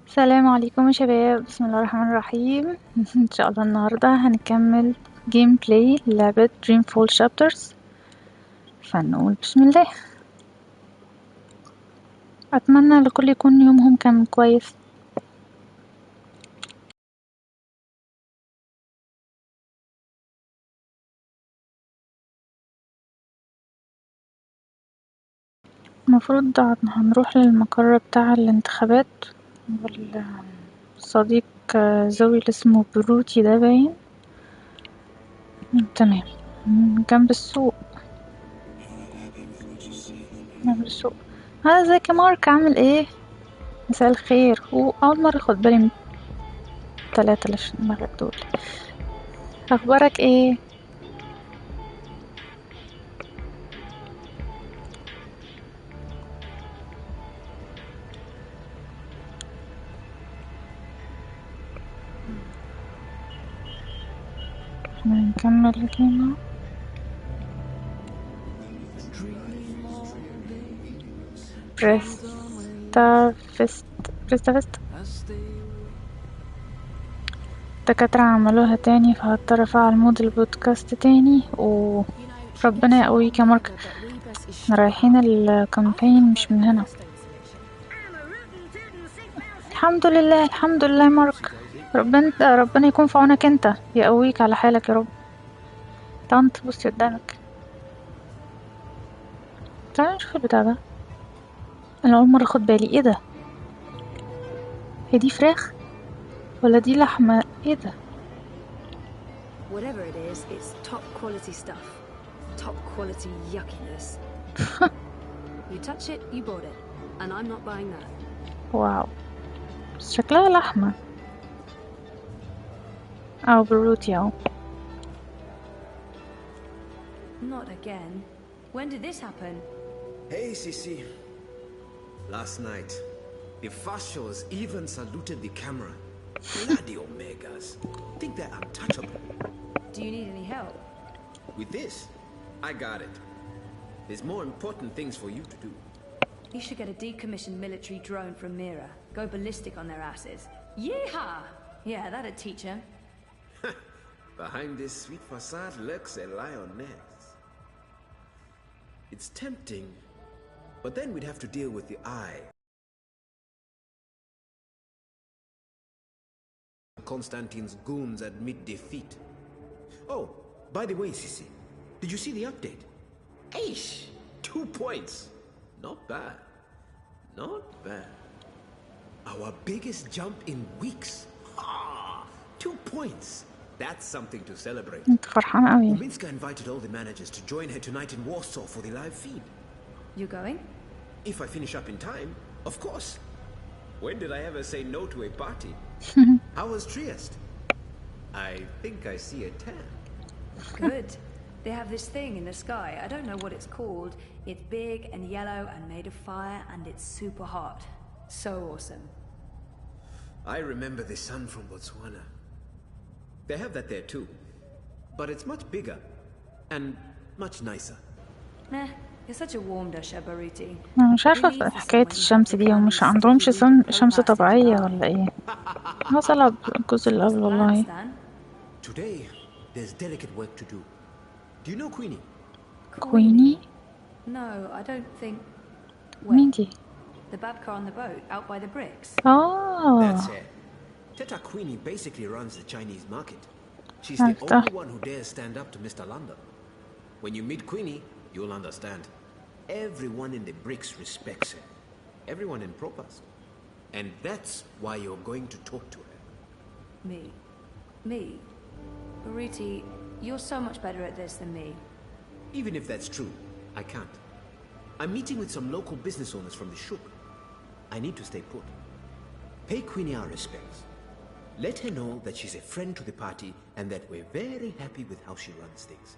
السلام عليكم يا شباب، بسم الله الرحمن الرحيم. ان شاء الله النهارده هنكمل جيم بلاي لعبة Dreamfall Chapters، فنقول بسم الله. اتمنى الكل يكون يومهم كان كويس. المفروض هنروح للمقر بتاع الانتخابات، والصديق زوي اللي اسمه بروتي ده باين. تمام، جنب السوق. ازيك يا مارك، عامل ايه؟ مساء الخير. واول مره اخد بالي من 3 اللي في دماغك دول. اخبارك ايه؟ احنا هنكمل الجيم. بريستافست الدكاترة عملوها تاني، فهضطر افعل مود البودكاست تاني. وربنا يقويك يا مارك، احنا رايحين الكامبين مش من هنا. الحمد لله الحمد لله مارك، ربنا يكون في عونك، انت يقويك على حالك يا رب. طنط بصي قدامك، تعالى نشوف البتاع ده. انا اول مرة اخد بالي، ايه ده؟ هي دي فراخ ولا دي لحمة؟ ايه ده؟ Whatever it is, it's top quality stuff. Top quality yuckiness. You touch it, you bought it. And I'm not buying that. واو، بس شكلها لحمة او بروتي او. Not again. When did this happen? Hey, Sisi. Last night, the officials even saluted the camera. Bloody Omegas. Think they're untouchable. Do you need any help? With this, I got it. There's more important things for you to do. You should get a decommissioned military drone from Mira. Go ballistic on their asses. Yeehaw! Yeah, that'd teach them. Behind this sweet facade lurks a lioness. It's tempting, but then we'd have to deal with the eye. Constantine's goons admit defeat. Oh, by the way, Sisi, did you see the update? Aish! 2 points. Not bad. Not bad. Our biggest jump in weeks. 2 points. that's something to celebrate. انت فرحان قوي. Minska invited all the managers to join her tonight in Warsaw for the live feed. You going? If I finish up in time, of course. When did I ever say no to a party? How was Trieste? I think I see a tan. Good. They have this thing in the sky. I don't know what it's called. It's big and yellow and made of fire, and it's super hot. So awesome. I remember the sun from Botswana. They have that there too. But it's much bigger and much nicer. Nah, you're such a warm dasher, Baruti. انا مش عارفة حكاية الشمس دي، ومش عندهمش شمس طبيعية ولا ايه؟ عاوز العب الجزء اللي قبل والله. Today, there's delicate work to do. Do you know Queenie? كويني؟ No, I don't think. مين دي؟ The babka on the boat, out by the bricks. That's it. Teta Queenie basically runs the Chinese market. She's the only one who dares stand up to Mr. London. When you meet Queenie, you'll understand. Everyone in the bricks respects her. Everyone in Propast. And that's why you're going to talk to her. Me? Baruti, you're so much better at this than me. Even if that's true, I can't. I'm meeting with some local business owners from the Shuk. I need to stay put. Pay Queenie our respects. Let her know that she's a friend to the party and that we're very happy with how she runs things.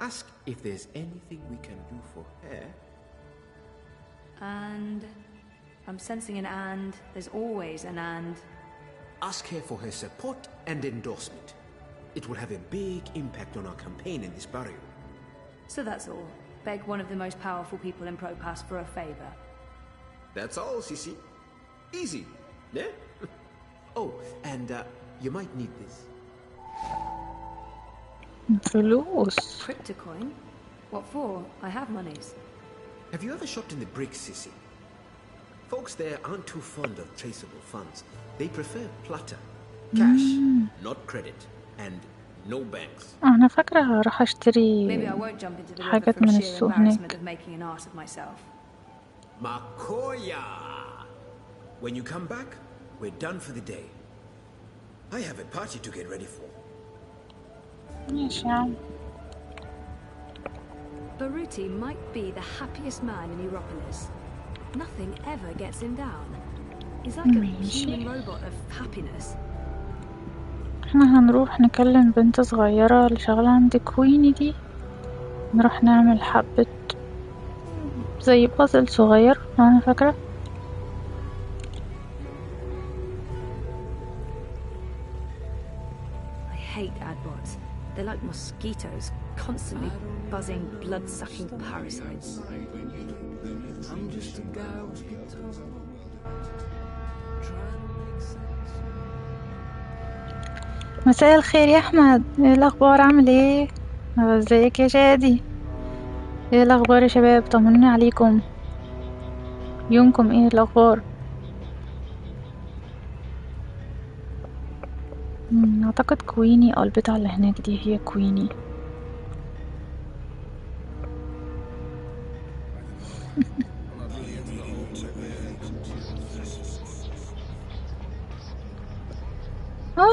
Ask if there's anything we can do for her. And? I'm sensing an and. There's always an and. Ask her for her support and endorsement. It will have a big impact on our campaign in this barrio. So that's all. Beg one of the most powerful people in Propass for a favor. That's all, Sisi. Easy, yeah? Oh, and you might need this. فلوس. Cryptocoin? What for? I have monies. Have you ever shopped in the bricks, Sissy? Folks there aren't too fond of traceable funds. They prefer platter, cash, not credit, and no banks. أنا فاكرة راح أشتري Maybe I won't jump into the river حاجات from من sheer السوق embarrassment هناك. of making an ass of myself. Makoya! When you come back, we're done for the day. I have a party to get ready for. ماشي يا عم. Baruti might be the happiest man in Europolis. Nothing ever gets him down. He's like a human robot of happiness. احنا هنروح نكلم بنت صغيرة اللي شغالة عند كويني دي، نروح نعمل حبة زي بازل صغير. أنا فاكرة I hate adbots. They're like mosquitoes, constantly buzzing, blood-sucking parasites. I'm just a guy with guitar, trying to make sense. مساء الخير يا أحمد، ايه الأخبار؟ عامل ايه؟ ازيك يا شادي؟ ايه الأخبار يا شباب؟ طمنوني عليكم، يومكم ايه الأخبار؟ أعتقد كويني أو البتاعة اللي هناك دي هي كويني.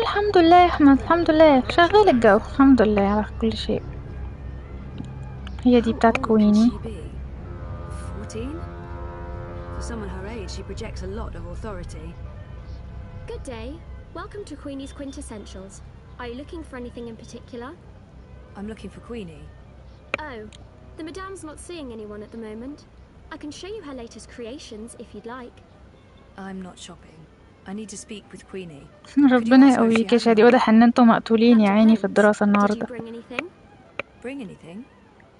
الحمد لله يا أحمد، الحمد لله شغال الجو، الحمد لله على كل شيء. هي دي بتاعت كويني. 14? For someone her age, she projects a lot of authority. Good day. Welcome to Queenie's Quintessentials. Are you looking for anything in particular? I'm looking for Queenie. Oh, the Madame's not seeing anyone at the moment. I can show you her latest creations if you'd like. I'm not shopping. I need to speak with Queenie. ربنا يقويك يا شادي، واضح ان انتم مقتولين يا عيني في الدراسة النهاردة. Did you bring anything? Bring anything?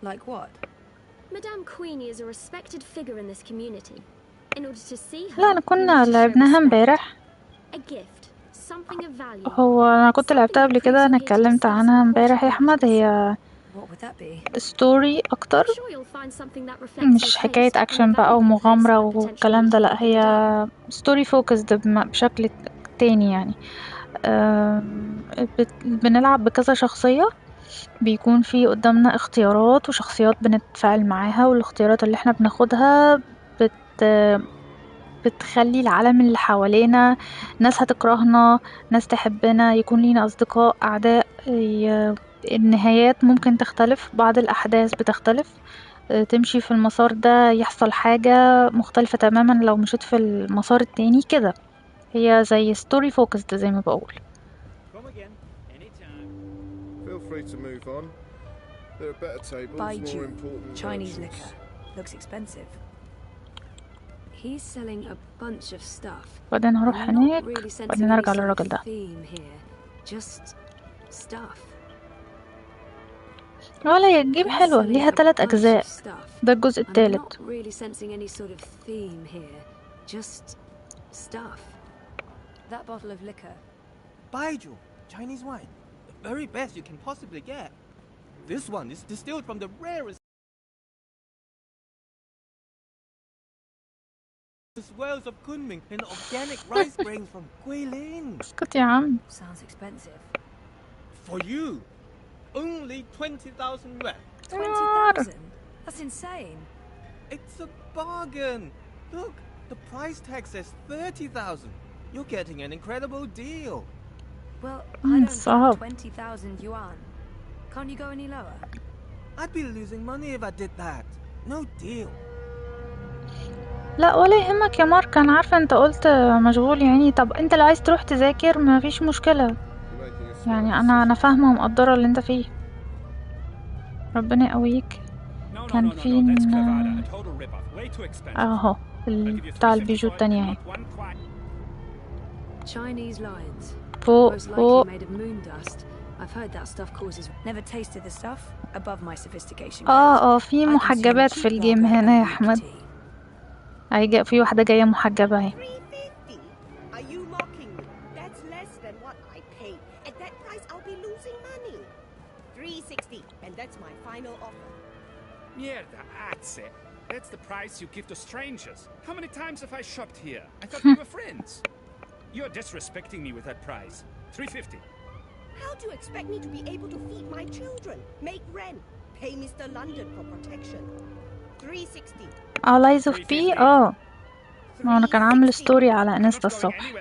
Like what? Madame Queenie is a respected figure in this community. In order to see her, لا أنا كنا لعبناها امبارح. A gift, something of value. هو أنا كنت لعبتها قبل كده، أنا اتكلمت عنها امبارح يا أحمد. هي What would that be? ستوري أكتر، I'm sure you'll find something that reflects مش your حكاية taste أكشن and بقى value ومغامرة that potentially والكلام ده، لا you هي could ستوري فوكسد بشكل تاني يعني. بنلعب بكذا شخصية، بيكون في قدامنا اختيارات وشخصيات بنتفاعل معاها، والاختيارات اللي احنا بناخدها بتخلي العالم اللي حوالينا ناس هتكرهنا، ناس تحبنا، يكون لينا أصدقاء، أعداء، النهايات ممكن تختلف، بعض الأحداث بتختلف، تمشي في المسار ده يحصل حاجة مختلفة تماما لو مشيت في المسار التاني كده. هي زي ستوري فوكسد زي ما بقول. Feel free to move on. There are better tables, more Baiju, important Chinese versions. liquor. Looks expensive. He's selling a bunch of stuff. بعدين هروح I'm not هناك، really sensing بعدين any نرجع sort of للراجل ده. theme here. Just stuff. ولا هي الجيم حلوة، ليها 3 أجزاء، ده الجزء I'm الثالث. not really sensing any sort of theme here. Just stuff. That bottle of liquor. Baiju, Chinese wine. The very best you can possibly get. This one is distilled from the rarest wells of Kunming and organic rice grains from Guilin. اسكت يا عم. Sounds expensive. For you, only 20,000 yuan. 20,000? That's insane. It's a bargain. Look, the price tag says 30,000. You're getting an incredible deal. Well, I don't صعب. have 20,000 yuan. Can't you go any lower? I'd be losing money if I did that. No deal. لا ولا يهمك يا مارك، انا عارفة انت قلت مشغول يعني. طب انت لو عايز تروح تذاكر ما فيش مشكلة يعني، انا فاهمة ومقدرة اللي انت فيه، ربنا يقويك. كان في اهو بتاع البيجو التانية اهي Chinese lions. فوق Most likely فوق. made of moon dust. I've heard that stuff causes. Never tasted the stuff. Above my sophistication. في محجبات في الجيم هنا يا احمد. هيجي في واحدة جاية محجبة اهي. 350? Are you mocking me? That's less than what I paid. At that price, I'll be losing money. 360, and that's my final offer. Mierda, that's it. That's the price you give to strangers. How many times have I shopped here? I thought we were friends. You're disrespecting me with that price. 350. How do you expect me to be able to feed my children, make rent, pay Mr. London for protection? 360. لايز اوف بي. انا كان عامل ستوري على انستا الصبح.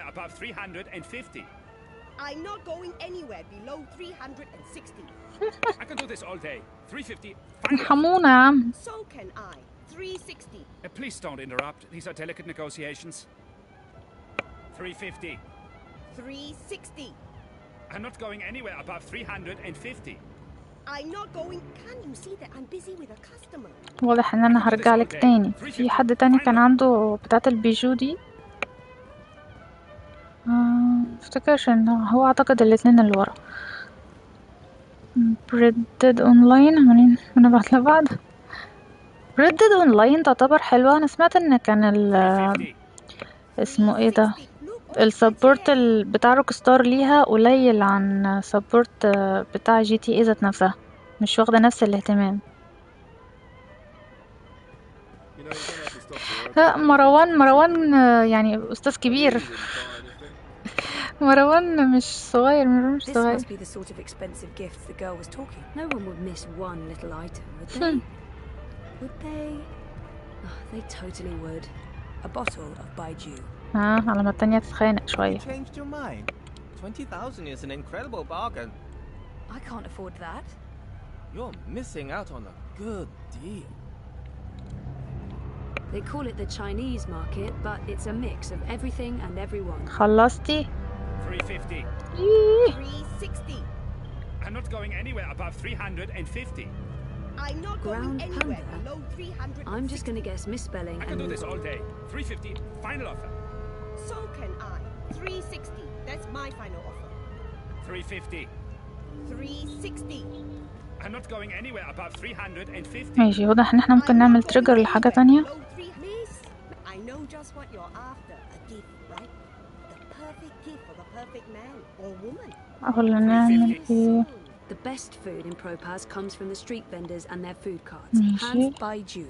I'm not going anywhere below 360. I can do this all day. 350. ارحمونا يا عم. So can I. 360. Please don't interrupt. These are delicate negotiations. 350. 360. I'm not going anywhere above 350. I'm not going. Can't you see that I'm busy with a customer? واضح ان انا هرجع لك تاني. في حد تاني كان عنده بتاعة البيجو دي، افتكرش ان هو، اعتقد الاتنين اللي ورا. Redded اونلاين، هنبعت لبعض. Redded اونلاين تعتبر حلوة. انا سمعت ان كان اسمه ايه ده، السبورت بتاع روك ستار ليها قليل عن سبورت بتاع جي تي اي ذات نفسها، مش واخدة نفس الاهتمام. لا مروان يعني استاذ كبير. مروان مش صغير، مش This صغير. must be the sort of expensive gifts the girl was talking. No one would miss one little item, would they? Would they? Oh, they totally would. A bottle of Baiju. على ما التانية تتخانق شوية. You changed your mind. 20,000 is an incredible bargain. I can't afford that. You're missing out on a good deal. They call it the Chinese market, but it's a mix of everything and everyone. خلصتي؟ 350. 360. I'm not going anywhere above 350. I'm not going Ground anywhere panda. below 300. I'm just gonna guess misspelling I can and do this all day. 350. Final offer. So can I. 360. That's my final offer. 350. 360. I'm not going anywhere above 350. ماشي، واضح ان احنا ممكن نعمل تريجر لحاجة تانية. Miss, I know just what you're after. A gift, right? The perfect gift for the perfect man or woman. ولا نعمل ايه؟ the best food in Propaz comes from the street vendors and their food carts. ماشي. Hands Baiju,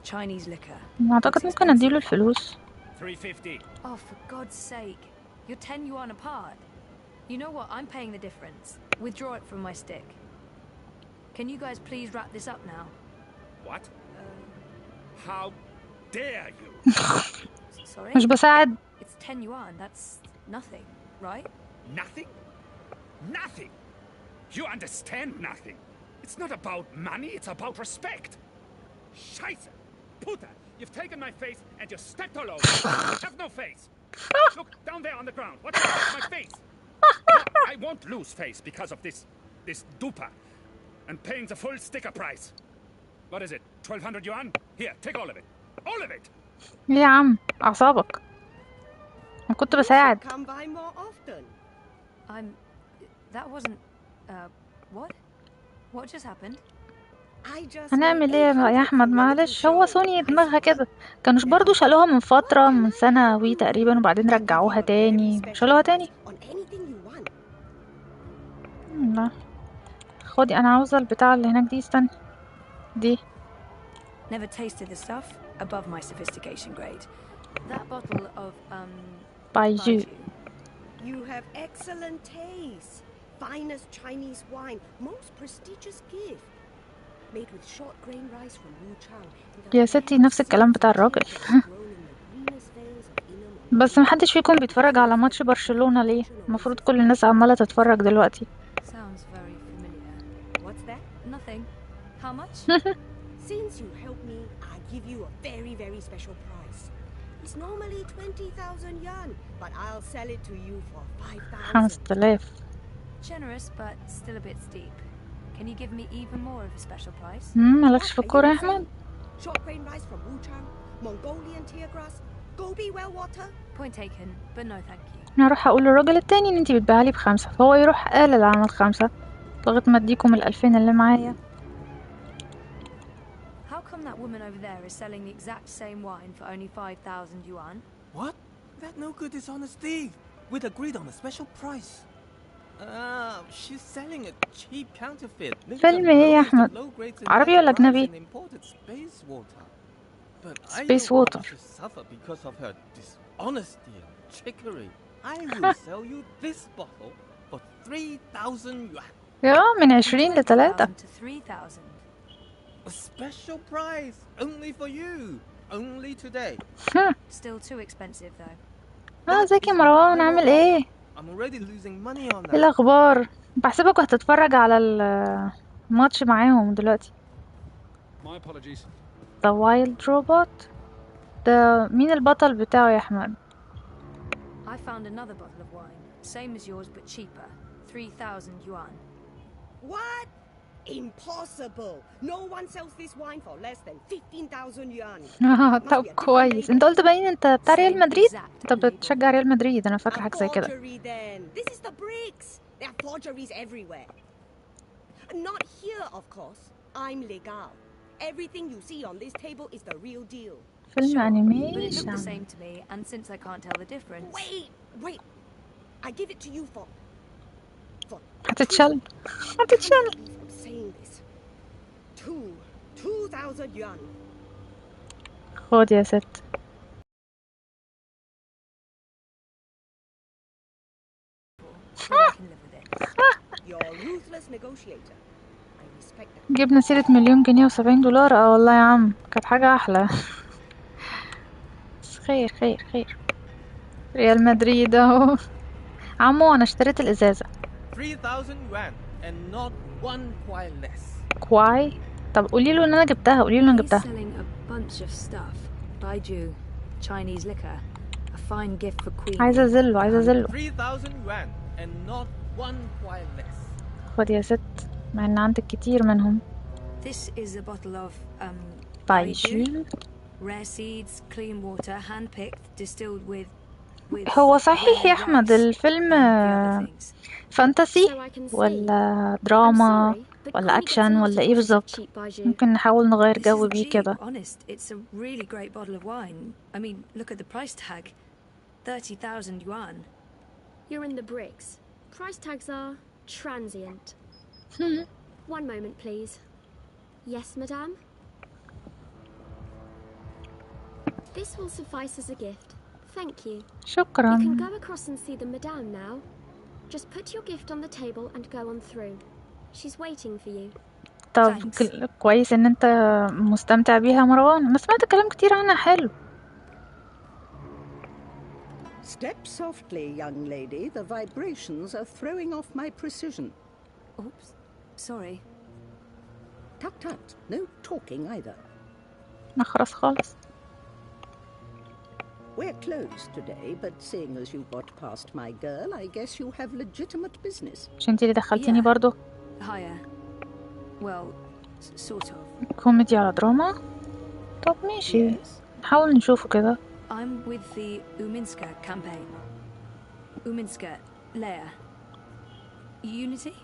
Chinese liquor. اعتقد ممكن اديله الفلوس. 350. Oh, for God's sake. You're 10 yuan apart. You know what? I'm paying the difference. Withdraw it from my stick. Can you guys please wrap this up now? What? How dare you? Sorry? مش بساعد. It's 10 yuan. That's nothing, right? Nothing? Nothing? You understand nothing. It's not about money, it's about respect. Scheiße! Puta! You've taken my face and you stepped all over it. I have no face. Look, down there on the ground. What's my face? No, I won't lose face because of this dupa. And paying the full sticker price. What is it? 1200 yuan? Here, take all of it. All of it! ليه يا عم اعصابك؟ انا كنت بساعد. Come by more often. That wasn't... what? What just happened? I just هنعمل ايه يا احمد؟ معلش، هو سوني دماغها كده. كانوش برضو شالوها من فترة، من سنة وي تقريبا، وبعدين رجعوها تاني، شالوها تاني. on anything you want. لا خدي، انا عاوزة البتاع اللي هناك دي. استني، دي Never tasted the stuff above my sophistication grade. That bottle of, بايجو. You have excellent taste. Finest Chinese wine, most prestigious gift. Made with short grain rice from Wuchang. يا ستي نفس الكلام بتاع الراجل. بس محدش فيكم بيتفرج على ماتش برشلونة ليه؟ المفروض كل الناس عمالة تتفرج دلوقتي. Sounds very familiar. What's that? Nothing. How much? Since you helped me, I give you a very, very special price. It's normally 20,000 yuan, but I'll sell it to you for 5,000. 5000. Generous, but still a bit steep. Can you give me even more of a special price? مالكش في الكورة يا احمد؟ Short grain rice from Wuchang, Mongolian tear grass, Gobi well water. Point taken, but no thank you. انا اروح اقول للراجل التاني ان انتي بتبيعها لي ب5، فهو يروح قالل عن ال5 لغاية ما اديكم ال2000 اللي معايا. How come that woman over there is selling the exact same wine for only 5,000 yuan? What? That no good dishonest thief. We'd agreed on a special price. She's selling a cheap counterfeit. فيلم ايه يا احمد؟ عربي ولا اجنبي؟ Space water. Suffer because of her dishonesty and trickery. I will sell you this bottle for 3,000 yuan. يا من 20 ل3. 2,000 to 3,000. A special price only for you. Only today. Still too expensive though. ازيك يا مروان، عامل ايه؟ I'm already losing money on ايه that. الاخبار؟ بحسبك وهتتفرج على الماتش معاهم دلوقتي. My apologies. The Wild Robot ده مين البطل بتاعه يا احمد؟ I found another bottle of wine, same as yours but cheaper, 3,000 yuan. What? Impossible. No one sells this wine for less than 15,000 yuan. طب كويس. انت قلت باين انت بتاع ريال مدريد؟ انت بتشجع ريال مدريد، انا فاكره حاجه زي كده. Forgery then. This is the bricks. There are forgeries everywhere. Not here, of course. I'm legal. Everything you see on this table is the real deal. فيلم But it looked the انيميشن. same to me, and since I can't tell the difference... Wait. I give it to you for هتتشل. I'm saying this. 2,000 yuan. خد يا ست. But I can live with it. You're a ruthless negotiator. I respect that. جبنا سيرة $1,070,000. والله يا عم كانت حاجة أحلى. بس خير. ريال مدريد اهو. عمو أنا اشتريت الإزازة. 3,000 yuan and not one kwai less. كواي؟ طب قوليله إن أنا جبتها، He's selling a bunch of stuff. Baijiu, Chinese liquor, a fine gift for Queen. عايزة أزله. 3,000 yuan and not one kwai less. خد يا ست، مع إن عندك كتير منهم. This is a bottle of بايجو. rare seeds, clean water, hand-picked, distilled with هو صحيح يا أحمد الفيلم فانتسي ولا دراما ولا أكشن ولا إيه بالظبط؟ ممكن نحاول نغير جو بيه كده. Honest, it's a really great bottle of wine. I mean, look at the price tag. 30,000 yuan. You're in the bricks. Price tags are transient. One moment, please. Yes, madame? This will suffice as a gift. Thank you. شكرا. You can go across and see the madame now. Just put your gift on the table and go on through. She's waiting for you. طب كويس ان انت مستمتع بيها مروان. انا سمعت كلام كتير عنها حلو. Step softly, young lady. The vibrations are throwing off my precision. Oops. Sorry. Tut tut. No talking either. نخرس خالص. We're closed today, but seeing as you got past my girl, I guess you have legitimate business. مش انتي اللي دخلتيني Yeah. برضو؟ Higher. Well, sort of. كوميدي على دراما. طب ماشي، Yes. نحاول نشوفه كده. I'm with the Uminska campaign. Uminska, Leia. Unity?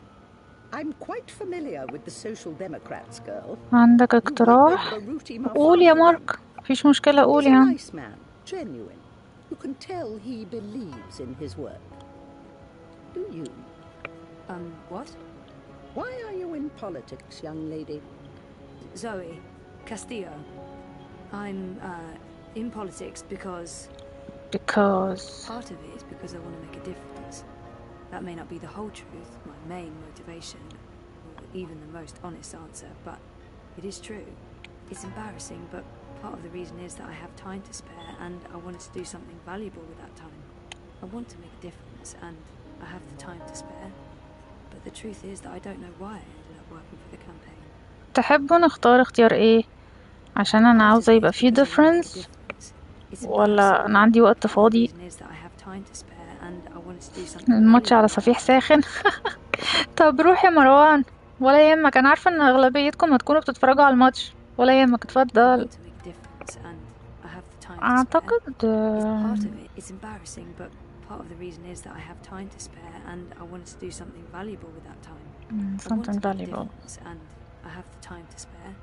I'm quite familiar with the Social Democrats, girl. عندك اقتراح؟ قول يا مارك، مفيش مشكلة، قول He's يا a عم. nice man, genuine. You can tell he believes in his work. Do you? What? Why are you in politics, young lady? Zoe. Castillo. I'm, in politics because part of it is because I want to make a difference. That may not be the whole truth, my main motivation, or even the most honest answer, but it is true. It's embarrassing, but part of the reason is that I have time to spare and I wanted to do something valuable with that time. I want to make a difference and I have the time to spare. But the truth is that I don't know why I ended up working for the campaign. تحبوا نختار اختيار ايه؟ عشان انا عاوزة يبقى فيه difference، ولا انا عندي وقت فاضي؟ الماتش على صفيح ساخن. طب روح يا مروان، ولا يهمك، انا عارفة ان اغلبيتكم هتكونوا بتتفرجوا على الماتش، ولا يهمك، اتفضل. اعتقد Part of the reason is that I have time to spare and I wanted to do something valuable with that time. something valuable. And I have the time to spare.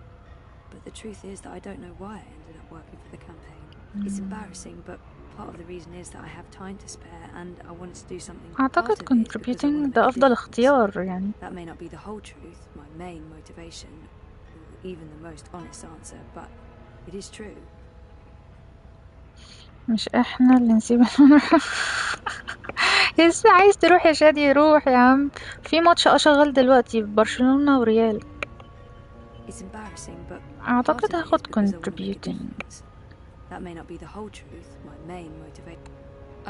But the truth is that I don't know why I ended up working for the campaign. It's embarrassing, but part of the reason is that I have time to spare and I wanted to do something. اعتقد contributing ده افضل اختيار يعني. That may not be the whole truth, my main motivation, or even the most honest answer, but it is true. مش احنا اللي نسيب لسه عايز تروح يا شادي، روح يا عم، في ماتش اشغل دلوقتي برشلونة وريال. اعتقد هاخد contributing. That may not be the whole truth, my main motivation.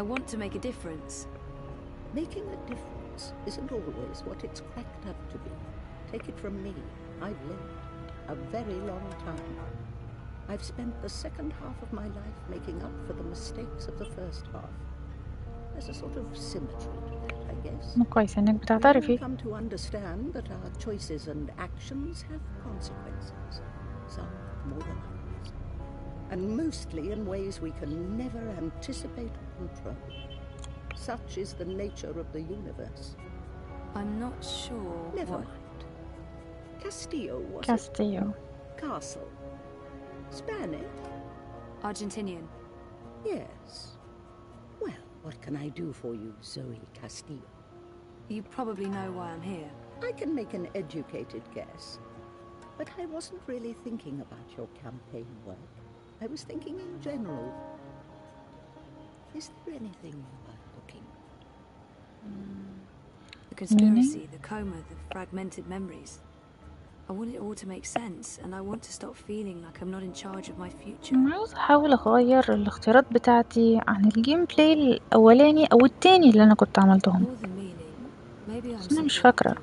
I want to make a difference. Making a difference isn't always what it's cracked up to be. Take it from me, I've lived a very long time. I've spent the second half of my life making up for the mistakes of the first half. There's a sort of symmetry to that, I guess. كويس انك بتعترفي. We come to understand that our choices and actions have consequences, some more than others, and mostly in ways we can never anticipate or control. Such is the nature of the universe. I'm not sure. Never mind. Castillo, was Castillo. it? Castle. Spanish? Argentinian. Yes. Well, what can I do for you, Zoe Castillo? You probably know why I'm here. I can make an educated guess. But I wasn't really thinking about your campaign work. I was thinking in general. Is there anything you are looking for? The conspiracy, the coma, the fragmented memories. I want it all to make sense, and I want to stop feeling like I'm not in charge of my future. عاوز احاول اغير الاختيارات بتاعتي عن الجيم بلاي الاولاني او التاني اللي انا كنت عملتهم، بس انا مش فاكرة.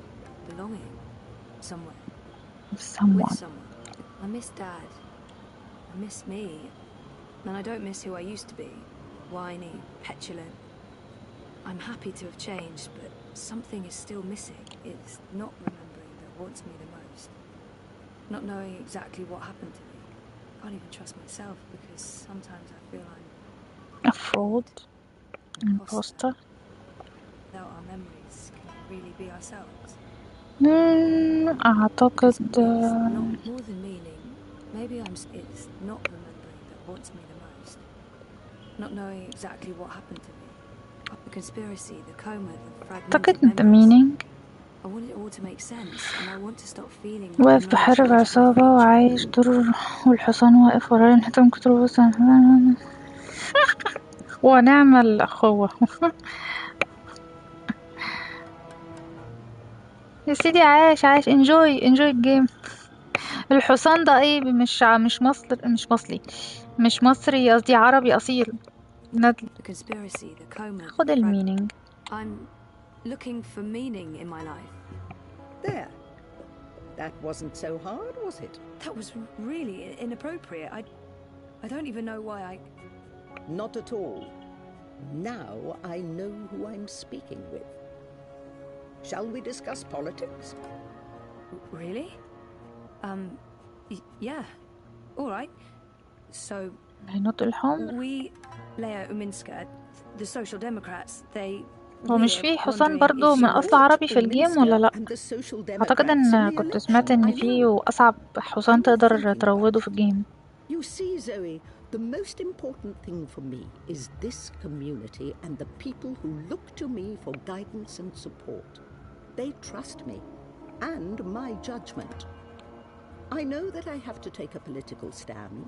Someone. I miss Dad. I miss me. And I don't miss who I used to be. Whiny, petulant. I'm happy to have changed, but something is still missing. It's not remembering that haunts me the most. Not knowing exactly what happened to me. I can't even trust myself because sometimes I feel I'm a fraud, imposter. Without our memories, can we really be ourselves? أعتقد Not more than meaning. Maybe it's not remembering that haunts me the most. Not knowing exactly what happened to me. The conspiracy, the coma, the fragmented أعتقد the memories. meaning. I want it all to make sense, and I want to stop feeling. واقف بحارب عصابة وعايش دور، والحصان واقف ورايا انحتم كتر بص. ونعمل أخوة. يا سيدي عايش enjoy الجيم. الحصان ده ايه؟ مش مصري، قصدي عربي أصيل. The conspiracy, the coma. خد المينينج. I'm looking for meaning in my life. There. That wasn't so hard, was it? That was really inappropriate. I don't even know why I... Not at all. Now I know who I'm speaking with. Shall we discuss politics? Really? Yeah. All right. So... العنود الحمر. We, Leia Uminska, the Social Democrats, they... هو مش فيه حصان برضو من أصل عربي في الجيم ولا لأ؟ أعتقد إن كنت سمعت إن فيه أصعب حصان تقدر تروضه في الجيم. You see, Zoe, the most important thing for me is this community and the people who look to me for guidance and support. They trust me and my judgment. I know that I have to take a political stand,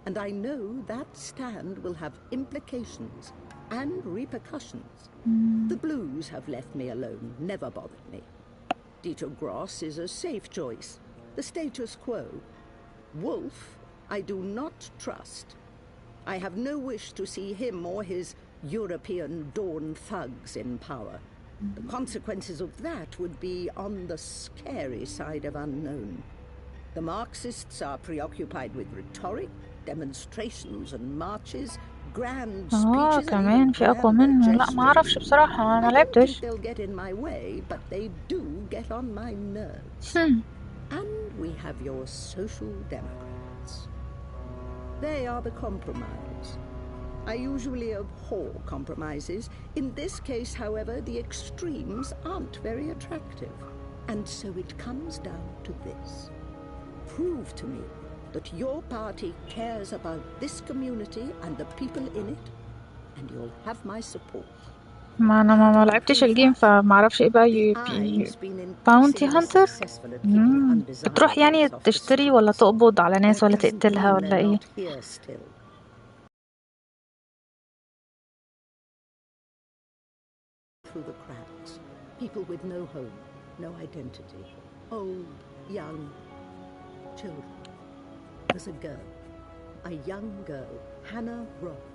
and I know that stand will have implications and repercussions. The Blues have left me alone, never bothered me. Dieter Gross is a safe choice, the status quo. Wolf, I do not trust. I have no wish to see him or his European Dawn thugs in power. The consequences of that would be on the scary side of unknown. The Marxists are preoccupied with rhetoric, demonstrations and marches, grand speeches. كمان في أقوى منه. لا ما أعرفش بصراحة، أنا ما لعبتش. They'll get in my way, but they do get on my nerves. And we have your Social Democrats. They are the compromise. I usually abhor compromises. In this case, however, the extremes aren't very attractive. And so it comes down to this. Prove to me that your party cares about this community and the people in it, and you'll have my support. ما أنا ما لعبتش الجيم فما أعرفش إيه بقى باونتي هانتر. بتروح يعني تشتري ولا تقبض على ناس ولا تقتلها ولا إيه؟ Through the cracks, people with no home, no identity, old, young, children. There's a girl, a young girl, Hannah Roth.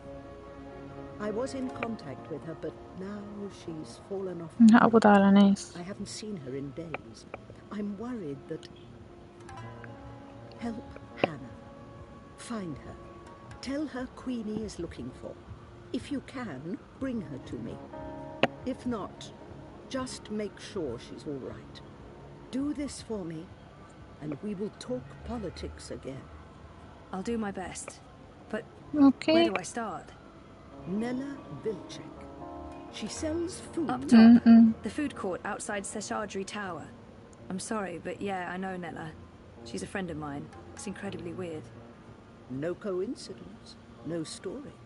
I was in contact with her, but now she's fallen off. هقبض على ناس. I haven't seen her in days. I'm worried that... Help Hannah. Find her. Tell her Queenie is looking for. If you can, bring her to me. If not, just make sure she's all right. Do this for me, and we will talk politics again. I'll do my best. But okay. Where do I start? Nella Vilcek. She sells food. Up top, the food court outside Seshadri Tower. I'm sorry, but yeah, I know Nella. She's a friend of mine. It's incredibly weird. No coincidence, no story.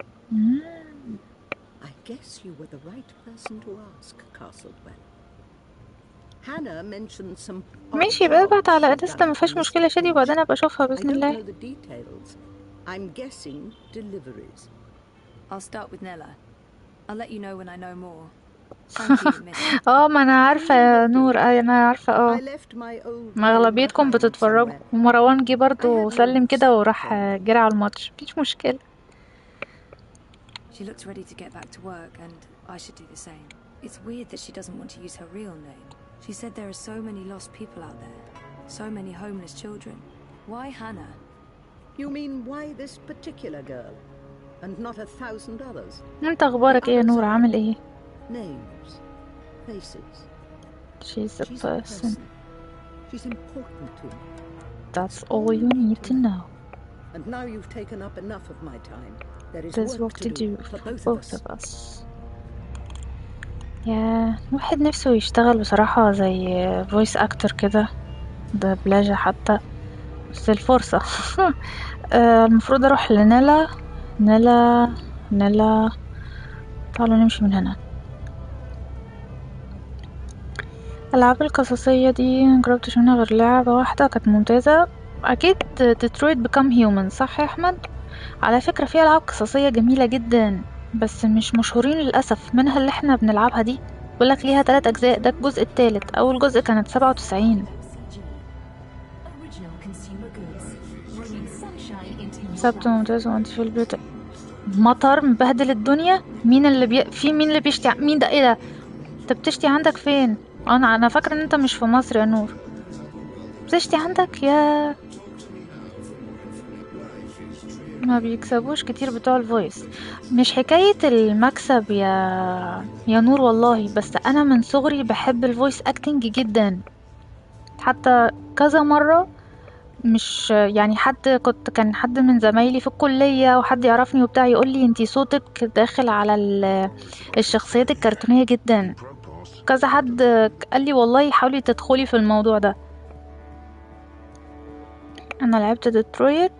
I guess you were the right person to ask, Castlewell. Hannah mentioned some... ماشي بقى ابعت على انستا ما فيش مشكلة شادي وبعدين ابقى اشوفها بإذن الله. I don't know the details. I'm guessing deliveries. I'll start with Nella. I'll let you know when I know more. ما انا عارفة يا نور، انا عارفة ما اغلبيتكم بتتفرجوا، ومروان جه برضو سلم كده وراح جري على الماتش. مفيش مشكلة. She looks ready to get back to work, and I should do the same. It's weird that she doesn't want to use her real name. She said there are so many lost people out there, so many homeless children. Why Hannah? You mean why this particular girl, and not 1,000 others? انت اخبارك ايه يا نور؟ عامل ايه؟ Names, faces. She's a person. She's important to me. That's all you need to know. And now you've taken up enough of my time. There's work to do for both of us. يا واحد نفسه يشتغل بصراحة زي voice actor كده، ده بلاجة حتى، بس الفرصة. المفروض اروح لنيلا. نيلا تعالوا نمشي من هنا. الألعاب القصصية دي مجربتش منها غير لعبة واحدة كانت ممتازة، أكيد Detroit Become Human، صح يا أحمد؟ على فكرة في ألعاب قصصية جميلة جدا بس مش مشهورين للأسف، منها اللي احنا بنلعبها دي، بقولك ليها 3 أجزاء، ده الجزء الثالث، أول جزء كانت 97. سبت ممتاز وانت في البيت. مطر مبهدل الدنيا. مين اللي مين اللي بيشتي؟ مين ده؟ ايه ده؟ انت بتشتي عندك فين؟ انا فاكره ان انت مش في مصر يا نور. بتشتي عندك؟ يا ما بيكسبوش كتير بتوع الفويس. مش حكاية المكسب يا نور والله، بس انا من صغري بحب الفويس اكتنج جدا. حتى كذا مرة، مش يعني كان حد من زمايلي في الكلية وحد يعرفني وبتاع يقول لي انتي صوتك داخل على الشخصيات الكرتونية جدا. كذا حد قال لي والله حاولي تدخلي في الموضوع ده. انا لعبت ديترويت.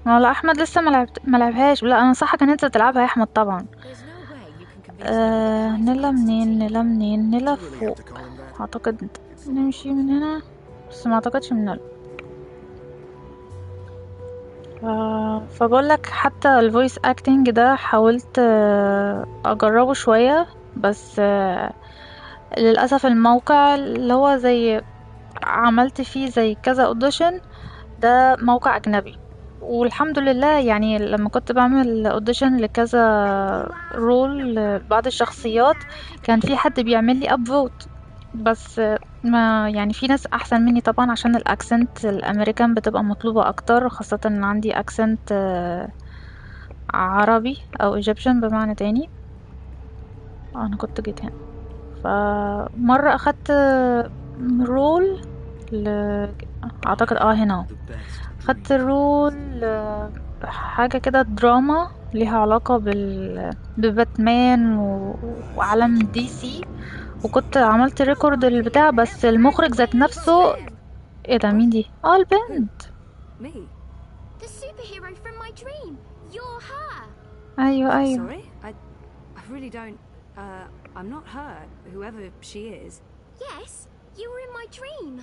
لا احمد لسه ما لعبهاش. لا انا صح كان انت تلعبها يا احمد طبعا. نلا منين؟ نلا فوق اعتقد. نمشي من هنا، بس ما اعتقدش من هنا. فبقول لك حتى الفويس اكتنج ده حاولت اجربه شوية، بس للاسف الموقع اللي هو زي عملت فيه زي كذا اوديشن ده موقع اجنبي. والحمد لله يعني لما كنت بعمل اوديشن لكذا رول لبعض الشخصيات كان في حد بيعمل لي اب فوت. بس ما يعني في ناس احسن مني طبعا عشان الاكسنت الامريكان بتبقى مطلوبة اكتر، خاصة ان عندي اكسنت عربي او ايجيبشن بمعنى تاني. انا كنت جيت هنا فمرة اخدت رول ل... اعتقد هنا خدت الرول حاجة كده دراما ليها علاقة بباتمان وعالم دي سي، وكنت عملت ريكورد البتاع، بس المخرج ذات نفسه. ايه ده؟ مين دي؟ البنت. The superhero from my dream. You're her. ايوه. Sorry, I really don't. I'm not her, whoever she is. Yes, you were in my dream.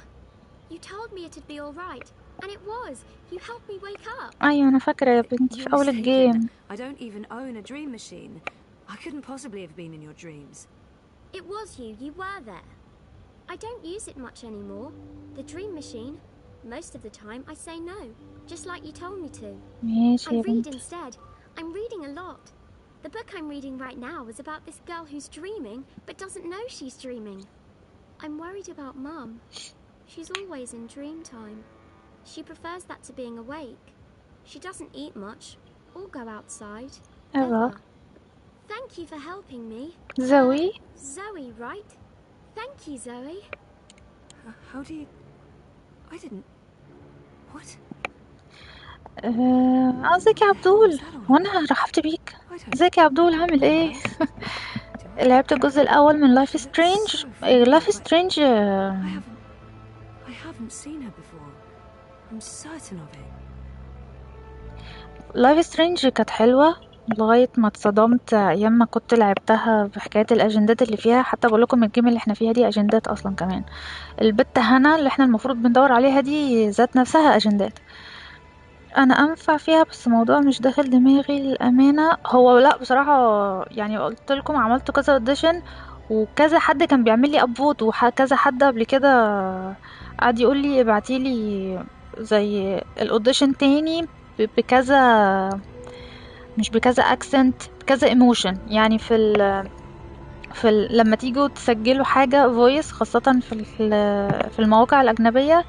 You told me it'd be all right, and it was. You helped me wake up. ايوه انا فاكرة يا بنتي في اول الجيم. I don't even own a dream machine. I couldn't possibly have been in your dreams. It was you. You were there. I don't use it much anymore. The dream machine. Most of the time I say no, just like you told me to. ماشي I يا read بنتي. instead. I'm reading a lot. The book I'm reading right now is about this girl who's dreaming but doesn't know she's dreaming. I'm worried about Mum. She's always in dream time. She prefers that to being awake. She doesn't eat much or go outside. Ever. Thank you for helping me. Zoe? Zoe, right? Thank you, Zoe. How do you... I didn't... What? ازيك يا عبدول؟ وانا رحبت بيك. ازيك يا عبدول؟ عامل ايه؟ لعبت الجزء الاول من لايف سترينج. لايف سترينج I haven't seen her before. I'm certain of it. لايف سترينج كانت حلوة لغاية ما اتصدمت ايام ما كنت لعبتها بحكاية الاجندات اللي فيها. حتى بقولكم الجيم اللي احنا فيها دي اجندات اصلا كمان. البت هنا اللي احنا المفروض بندور عليها دي ذات نفسها اجندات. انا انفع فيها بس الموضوع مش داخل دماغي للامانه. هو لا بصراحه يعني قلت لكم عملت كذا اوديشن وكذا حد كان بيعمل لي ابفوت، وكذا حد قبل كده قعد يقول لي ابعتي لي زي الاوديشن تاني بكذا، مش بكذا اكسنت، بكذا ايموشن. يعني لما تيجوا تسجلوا حاجه فويس خاصه في المواقع الاجنبيه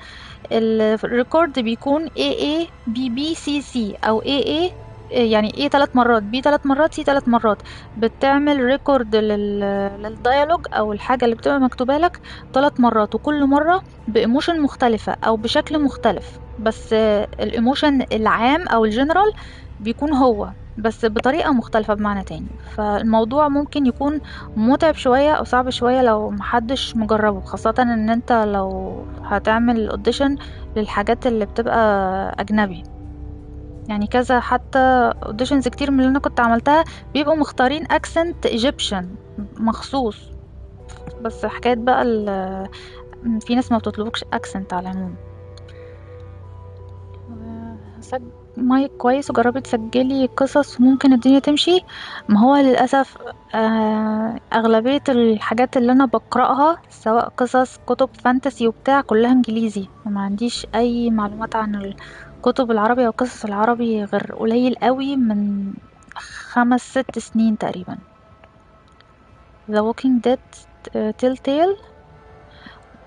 الريكورد بيكون AA BBCC او AA، يعني A 3 مرات B 3 مرات C 3 مرات. بتعمل ريكورد للديالوج او الحاجة اللي بتبقى مكتوبة لك 3 مرات، وكل مرة بإيموشن مختلفة او بشكل مختلف، بس الإيموشن العام او الجنرال بيكون هو بس بطريقة مختلفة بمعنى تاني. فالموضوع ممكن يكون متعب شوية او صعب شوية لو محدش مجربه، خاصة ان انت لو هتعمل اوديشن للحاجات اللي بتبقى اجنبي. يعني كذا حتى اوديشنز كتير من اللي انا كنت عملتها بيبقوا مختارين اكسنت ايجيبشن مخصوص، بس حكاية بقى في ناس ما بتطلبوكش اكسنت على العموم. مايك كويس وجربي تسجلي قصص ممكن الدنيا تمشي. ما هو للأسف أغلبية الحاجات اللي أنا بقرأها سواء قصص كتب فانتسي وبتاع كلها انجليزي، ما عنديش أي معلومات عن كتب العربي او قصص العربي غير قليل قوي من 5-6 سنين تقريبا. The Walking Dead Telltale،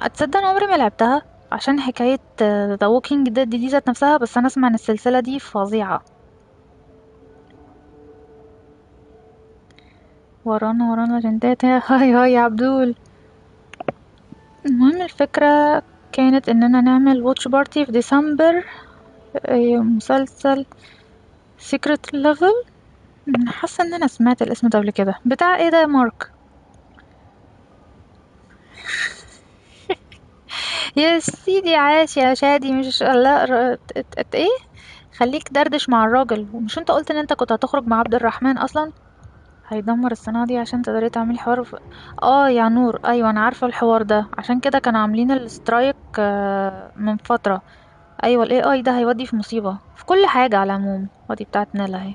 اتصدق انا عمري ما لعبتها عشان حكاية The Walking Dead دي ذات نفسها، بس انا اسمع ان السلسلة دي فظيعة. ورانا جندات. هاي يا عبدول. المهم الفكرة كانت اننا نعمل واتش بارتي في ديسمبر، مسلسل Secret Level. حاسة ان انا سمعت الاسم ده قبل كده. بتاع ايه ده يا مارك؟ يا سيدي عاش يا شادي. مش لا ايه، خليك دردش مع الراجل. ومش انت قلت ان انت كنت هتخرج مع عبد الرحمن اصلا؟ هيدمر السنة دي عشان تقدري تعملي حوار يا نور، ايوه انا عارفة الحوار ده، عشان كده كانوا عاملين السترايك من فترة. ايوه الاي اي ده هيودي في مصيبة في كل حاجة. على العموم ودي بتاعت نيلا اهي.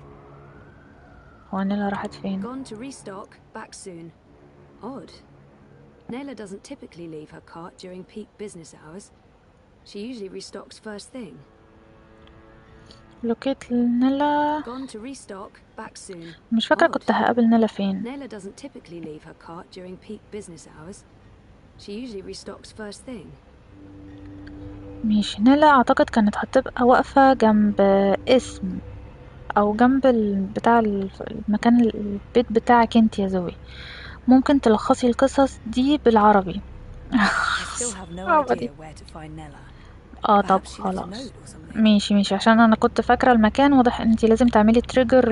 هو نيلا راحت فين؟ Gone to restock, back soon. Odd. Nayla doesn't typically leave her cart during peak business hours. She usually restocks first thing. لوكيت نيلا. Gone to restock, back soon. مش فاكرة Odd. كنت هقابل نيلا فين. Nayla doesn't typically leave her cart during peak business hours. She usually restocks first thing. مش نيلا اعتقد كانت هتبقى واقفة جنب اسم او جنب بتاع المكان البيت بتاعك انت يا زوي. ممكن تلخصي القصص دي بالعربي؟ طب خلاص ماشي عشان انا كنت فاكرة المكان. واضح ان انتي لازم تعملي تريجر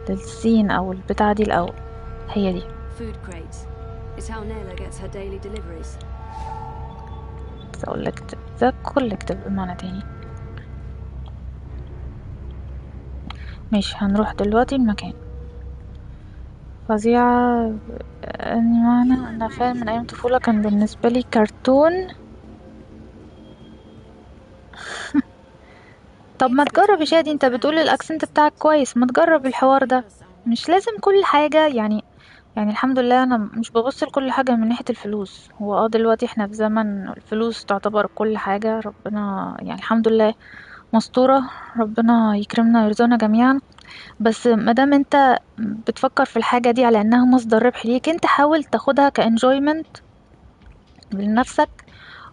للسين او البتاع دي الاول. هي دي. اقول لك ده كولكتيف بمعنى تاني. ماشي هنروح دلوقتي المكان فظيعة. انا فاهم من ايام الطفولة كان بالنسبة لي كرتون. طب ما تجرب يا شادي، انت بتقول الاكسنت بتاعك كويس، ما تجرب الحوار ده. مش لازم كل حاجة يعني الحمد لله انا مش ببص لكل حاجة من ناحية الفلوس. هو دلوقتي احنا في زمن الفلوس تعتبر كل حاجة. ربنا يعني الحمد لله مستورة، ربنا يكرمنا ويرزقنا جميعا. بس مادام انت بتفكر في الحاجة دي على انها مصدر ربح ليك، انت حاول تاخدها كانجويمنت لنفسك،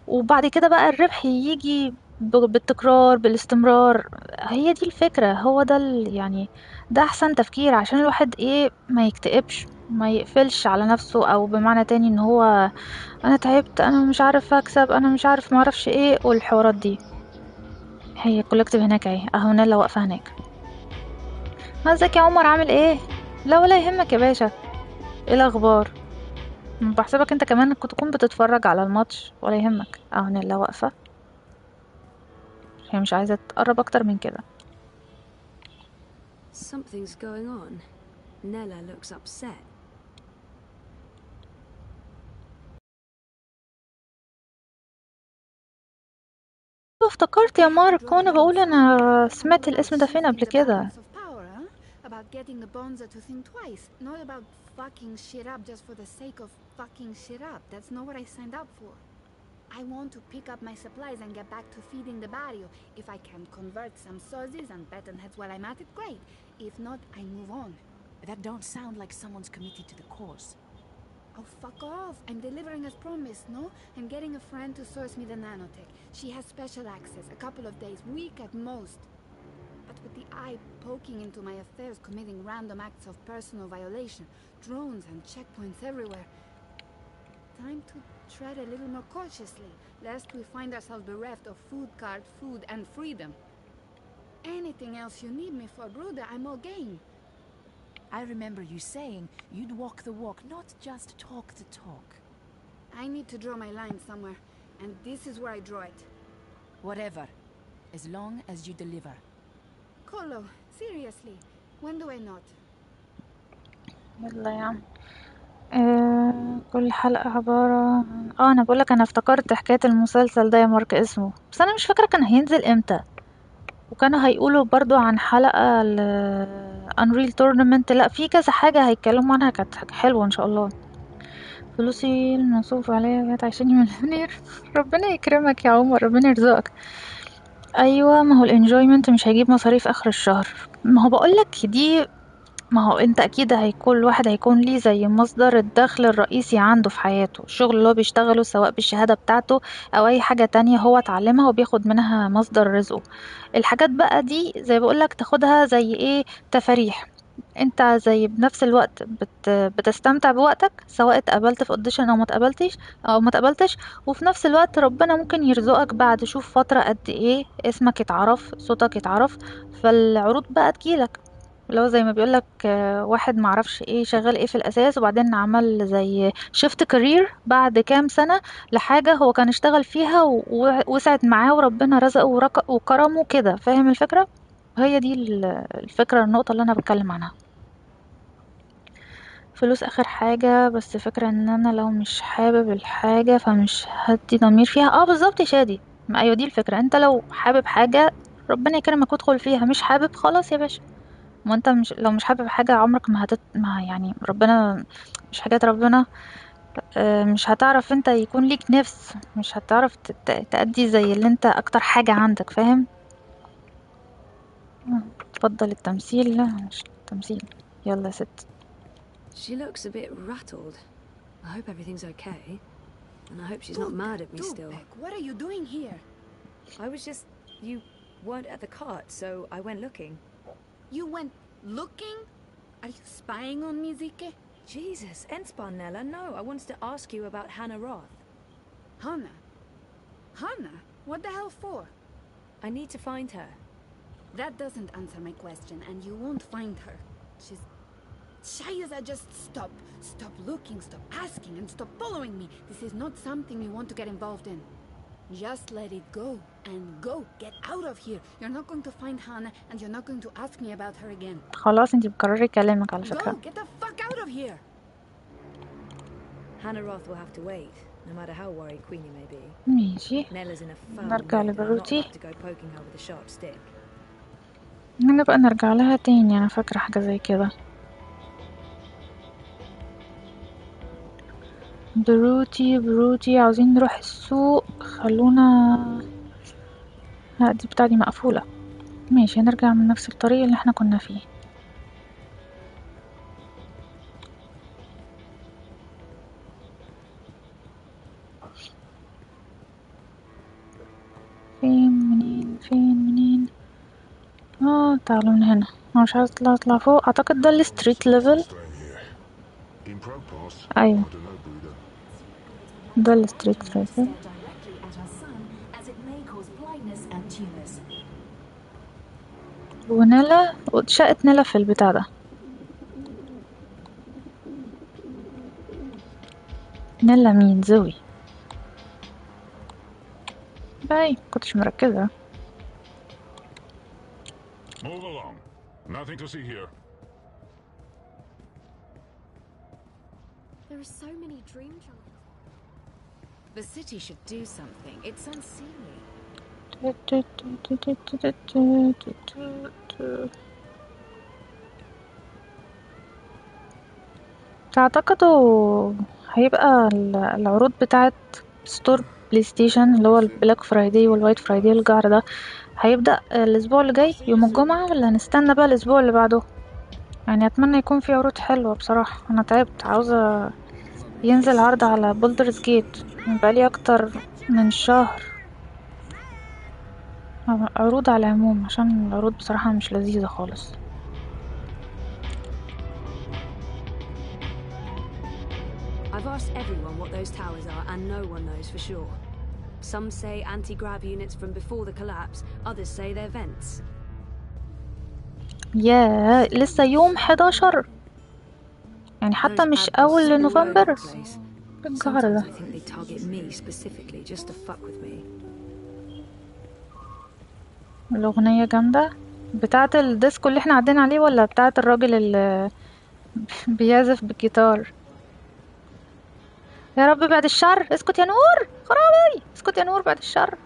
وبعد كده بقى الربح يجي بالتكرار بالاستمرار. هي دي الفكرة. هو ده يعني ده احسن تفكير عشان الواحد ما يكتئبش، ما يقفلش على نفسه، او بمعنى تاني ان هو انا تعبت، انا مش عارف اكسب، انا مش عارف معرفش ايه والحوارات دي. هي كولكتيف هناك اهي، اهو نيلا واقفة هناك. ازيك يا عمر عامل ايه؟ لا ولا يهمك يا باشا. ايه الاخبار؟ بحسبك انت كمان كنت تكون بتتفرج على الماتش. ولا يهمك، اهو نيلا واقفة. هي مش عايزة تقرب اكتر من كده. Something's going on. Nella looks upset. افتكرت يا مارك وانا بقول انا سمعت الاسم ده فين قبل كده. About getting the bonza to think twice, not about fucking shit up just for the sake of fucking shit up. That's not what I signed up for. I want to pick up my supplies and get back to feeding the barrio. If I can convert some sozzies and baton heads while I'm at it, great. If not, I move on. That don't sound like someone's committed to the cause. Oh, fuck off. I'm delivering as promised, no? I'm getting a friend to source me the nanotech. She has special access, a couple of days, week at most. But with the eye poking into my affairs, committing random acts of personal violation, drones and checkpoints everywhere. Time to tread a little more cautiously, lest we find ourselves bereft of food card, food and freedom. Anything else you need me for, Bruder, I'm all game. I remember you saying you'd walk the walk, not just talk the talk. I need to draw my line somewhere, and this is where I draw it. Whatever, as long as you deliver. Colo, seriously, when do I not? يلا يا عم. كل حلقة عبارة انا بقولك انا افتكرت حكاية المسلسل ده يا مارك اسمه، بس انا مش فاكرة كان هينزل امتى. وكانوا هيقولوا برضو عن حلقة Unreal Tournament. لا في كذا حاجة هيتكلموا عنها كانت حلوة ان شاء الله. فلوسي المصروف عليها بقت 20 مليونير. ربنا يكرمك يا عمر، ربنا يرزقك. ايوه، ما هو الانجويمنت مش هيجيب مصاريف اخر الشهر. ما هو بقولك دي، ما هو انت اكيد هيكون الواحد هيكون ليه زي مصدر الدخل الرئيسي عنده في حياته، الشغل اللي هو بيشتغله سواء بالشهادة بتاعته او اي حاجة تانية هو اتعلمها وبياخد منها مصدر رزقه. الحاجات بقى دي زي بقولك تاخدها زي ايه، تفاريح. انت زي بنفس الوقت بتستمتع بوقتك سواء اتقبلت في اوديشن او ما تقبلتش. وفي نفس الوقت ربنا ممكن يرزقك بعد شوف فترة قد ايه اسمك يتعرف، صوتك يتعرف، فالعروض بقى تجيلك. لو زي ما بيقولك واحد معرفش ايه شغال ايه في الاساس، وبعدين عمل زي شفت كارير بعد كام سنة لحاجة هو كان اشتغل فيها ووسعت معاه وربنا رزقه وكرمه كده. فاهم الفكرة؟ هي دي الفكرة، النقطة اللي انا بتكلم عنها. فلوس اخر حاجة، بس فكرة ان انا لو مش حابب الحاجة فمش هدي ضمير فيها. بالظبط يا شادي، ما ايوه دي الفكرة. انت لو حابب حاجة ربنا يكرمك وادخل فيها، مش حابب خلاص يا باشا. ما انت لو مش حابب حاجة عمرك ما يعني ربنا، مش حاجات ربنا. مش هتعرف انت يكون ليك نفس، مش هتعرف تأدي زي اللي انت اكتر حاجة عندك. فاهم؟ تفضل التمثيل؟ لا مش التمثيل. يلا يا ست. She looks a bit rattled. I hope everything's okay. And I hope she's not mad at me still. What are you doing here? I was just... You weren't at the cart, so I went looking. You went looking? Are you spying on me, Zike? Jesus, Ensparnella, no. I wanted to ask you about Hannah Roth. Hannah? Hannah? What the hell for? I need to find her. That doesn't answer my question, and you won't find her. She's... Shaiza, just stop. Stop looking, stop asking, and stop following me. This is not something you want to get involved in. Just let it go, and go. Get out of here. You're not going to find Hannah, and you're not going to ask me about her again. خلاص انتي بتكرري كلامك على فكرة. Go, get the fuck out of here. Hannah Roth will have to wait, no matter how worried Queenie may be. ماشي. Nella's in a foul نرجع mood, and I'm not لبروتي. about to go poking her with a sharp stick. نبقى نرجع لها تاني، انا فاكرة حاجة زي كده. بروتي عاوزين نروح السوق، خلونا. لا دي بتاعتي مقفولة. ماشي، هنرجع من نفس الطريق اللي احنا كنا فيه. فين منين؟ تعالوا من هنا. انا مش عايزة اطلع فوق، اعتقد ده الستريت ليفل. ايوه ده الستريت ليفل. ونيلا، شقة نيلا في البتاع ده. نيلا مين؟ زوي باي، كنتش مركزة. Move along. Nothing to see here. There are so many dream jobs. The city should do something. It's unseemly. تعتقدوا هيبقى العروض بتاعت ستور بلاي ستيشن اللي هو البلاك فرايداي والوايت فرايداي الجعر ده هيبدأ الأسبوع اللي جاي يوم الجمعة، ولا هنستنى بقى الأسبوع اللي بعده؟ يعني أتمنى يكون في عروض حلوة بصراحة. أنا تعبت، عاوزة ينزل عرض على بولدرز جيت، بقالي أكتر من شهر. عروض على العموم، عشان العروض بصراحة مش لذيذة خالص. I've asked everyone what those towers are, and no one knows for sure. Some say anti-grav units from before the collapse, others say they're vents. ياه، لسه يوم 11 يعني حتى مش أول نوفمبر. الجهر ده. I think they target me specifically just to fuck with me. الأغنية جامدة بتاعة الديسكو اللي احنا عدينا عليه، ولا بتاعة الراجل اللي بيعزف بالجيتار؟ يا رب بعد الشر. اسكت يا نور، خرابي. اسكت يا نور بعد الشر.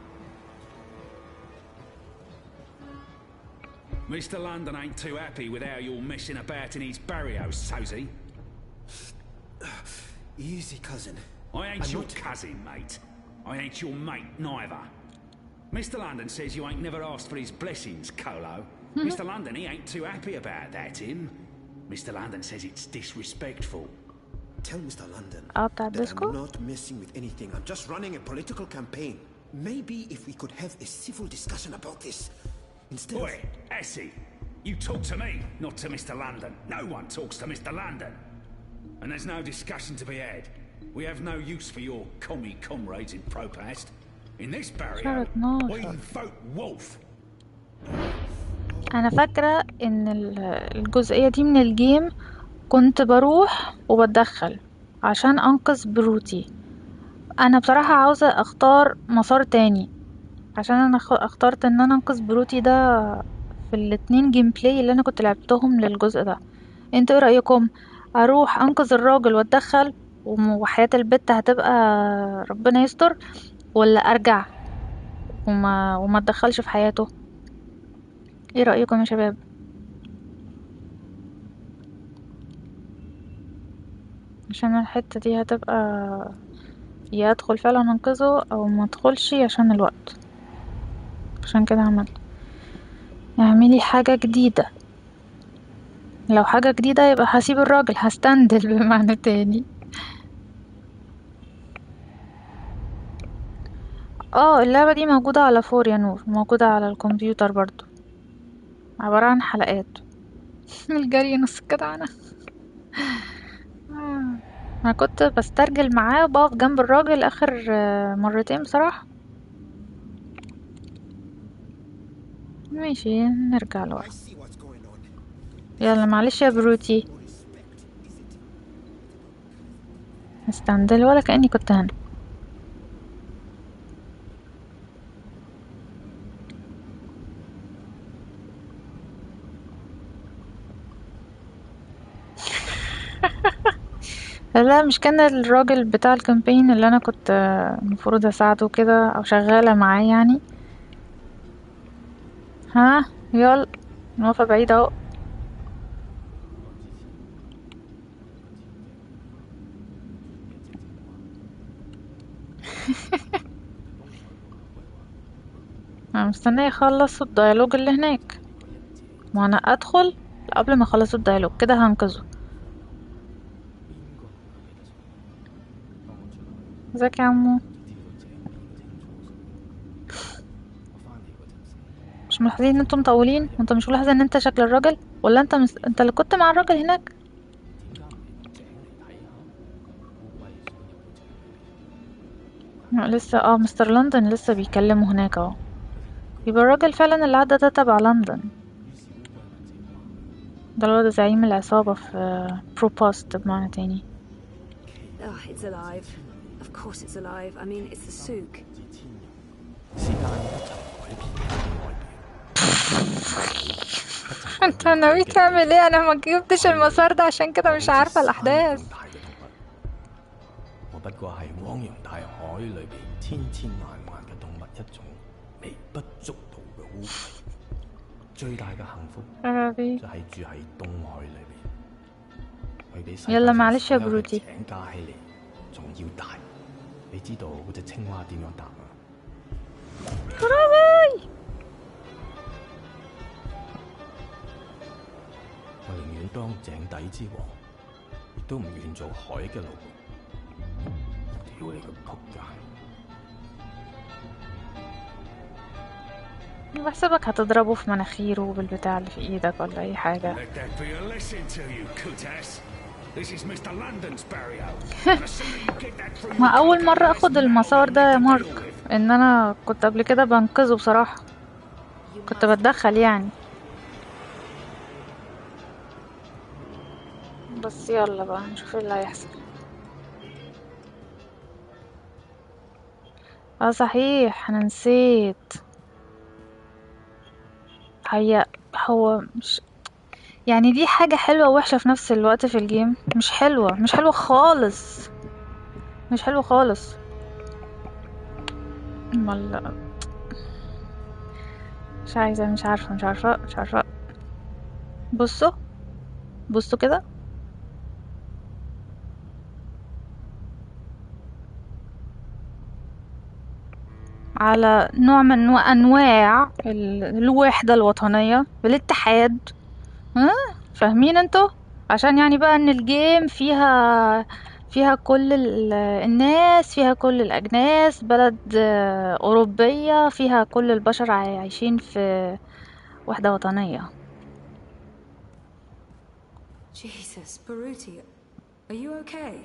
Mr. London ain't too happy with how you're messing about in his barrios, Sosie. Easy, cousin. I ain't your cousin, mate. I ain't your mate neither. Mr. London says you ain't never asked for his blessings, Colo. Mr. London, he ain't too happy about that, him. Mr. London says it's disrespectful. Tell Mr. London that I'm not messing with anything. I'm just running a political campaign. Maybe if we could have a civil discussion about this instead Oi, Essie, you talk to me, not to Mr. London. No one talks to Mr. London. And there's no discussion to be had. We have no use for your commie comrades in protest. In this barrier, we vote wolf. انا فاكرة ان الجزئية دي من الجيم كنت بروح وبتدخل عشان انقذ بروتي. انا بصراحة عاوزة اختار مسار تاني عشان انا اخترت ان انا انقذ بروتي ده في الاتنين جيم بلاي اللي انا كنت لعبتهم للجزء ده. انتوا ايه رأيكم؟ اروح انقذ الراجل واتدخل وحياة البت هتبقى ربنا يستر، ولا ارجع وما اتدخلش في حياته؟ ايه رأيكم يا شباب؟ عشان الحتة دي هتبقى يا ادخل فعلا انقذه او ما ادخلش عشان الوقت. عشان كده عملت اعملي حاجة جديدة. لو حاجة جديدة يبقى هسيب الراجل، هستندل بمعنى تاني. اللعبة دي موجودة على فور يا نور، موجودة على الكمبيوتر برضو، عبارة عن حلقات. الجري نص الجدعنة. انا كنت بسترجل معاه وبقف جنب الراجل اخر مرتين بصراحة. ماشي نرجع لورا. يلا معلش يا بروتي، استندل ولا كأني كنت هنا. لا مش كان الراجل بتاع الكامبين اللي انا كنت المفروض اساعده كده او شغالة معاه يعني. ها يلا نوقف بعيد اهو. انا مستنيه يخلصوا الديالوج اللي هناك، وانا ادخل قبل ما يخلصوا الديالوج كده هنقذه. ازيك يا عمو؟ مش ملاحظين ان انتم مطولين؟ وانت مش ملاحظ ان انت شكل الراجل؟ ولا انت اللي كنت مع الراجل هناك؟ لسه مستر لندن لسه بيكلموا هناك اهو. يبقى الراجل فعلا اللي عدى ده تبع لندن، ده الواد زعيم العصابة في بروبوست بمعنى تاني. It's alive. Of course it's alive. I mean, it's the souk. انت ناوي تعمل ايه؟ انا ما جبتش المسار ده عشان كده مش عارفة الاحداث. يلا معلش يا بروتي. برافو. 我寧願當井底之王，亦都唔願做海嘅奴僕。屌你個仆街！ بحسبك هتضربه في مناخيره بالبتاع اللي في ايدك ولا اي حاجة. ما اول مرة اخد المسار ده يا مارك، ان انا كنت قبل كده بنقذه بصراحة، كنت بتدخل يعني. بس يلا بقى نشوف ايه اللي هيحصل. صحيح انا نسيت. هو مش يعني دي حاجة حلوة ووحشة في نفس الوقت في الجيم. مش حلوة، مش حلوة خالص، مش حلوة خالص. مش عايزة، مش عارفة. بصوا كده. على نوع من أنواع الوحدة الوطنية بالاتحاد. فاهمين انتوا؟ عشان يعني بقى ان الجيم فيها كل الناس، فيها كل الأجناس، بلد أوروبية فيها كل البشر عايشين في وحدة وطنية. Jesus, Baruti, are you okay?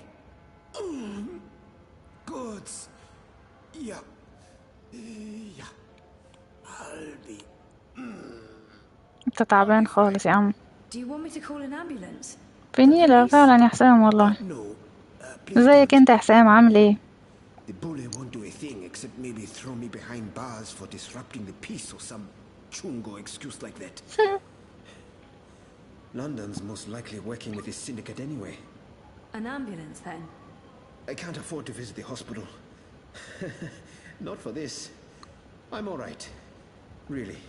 Good. Yeah. Yeah. I'll be. انت تعبان خالص يا عم. Do you want me to call an ambulance? بنيلة فعلا يا حسام والله. ازيك انت يا حسام، عامل ايه؟ The bully won't do a thing except maybe throw me behind bars for disrupting the peace or some chungo excuse like that. London's most likely working with his syndicate anyway. An ambulance then? I can't afford to visit the hospital. Not for this. I'm alright. Really.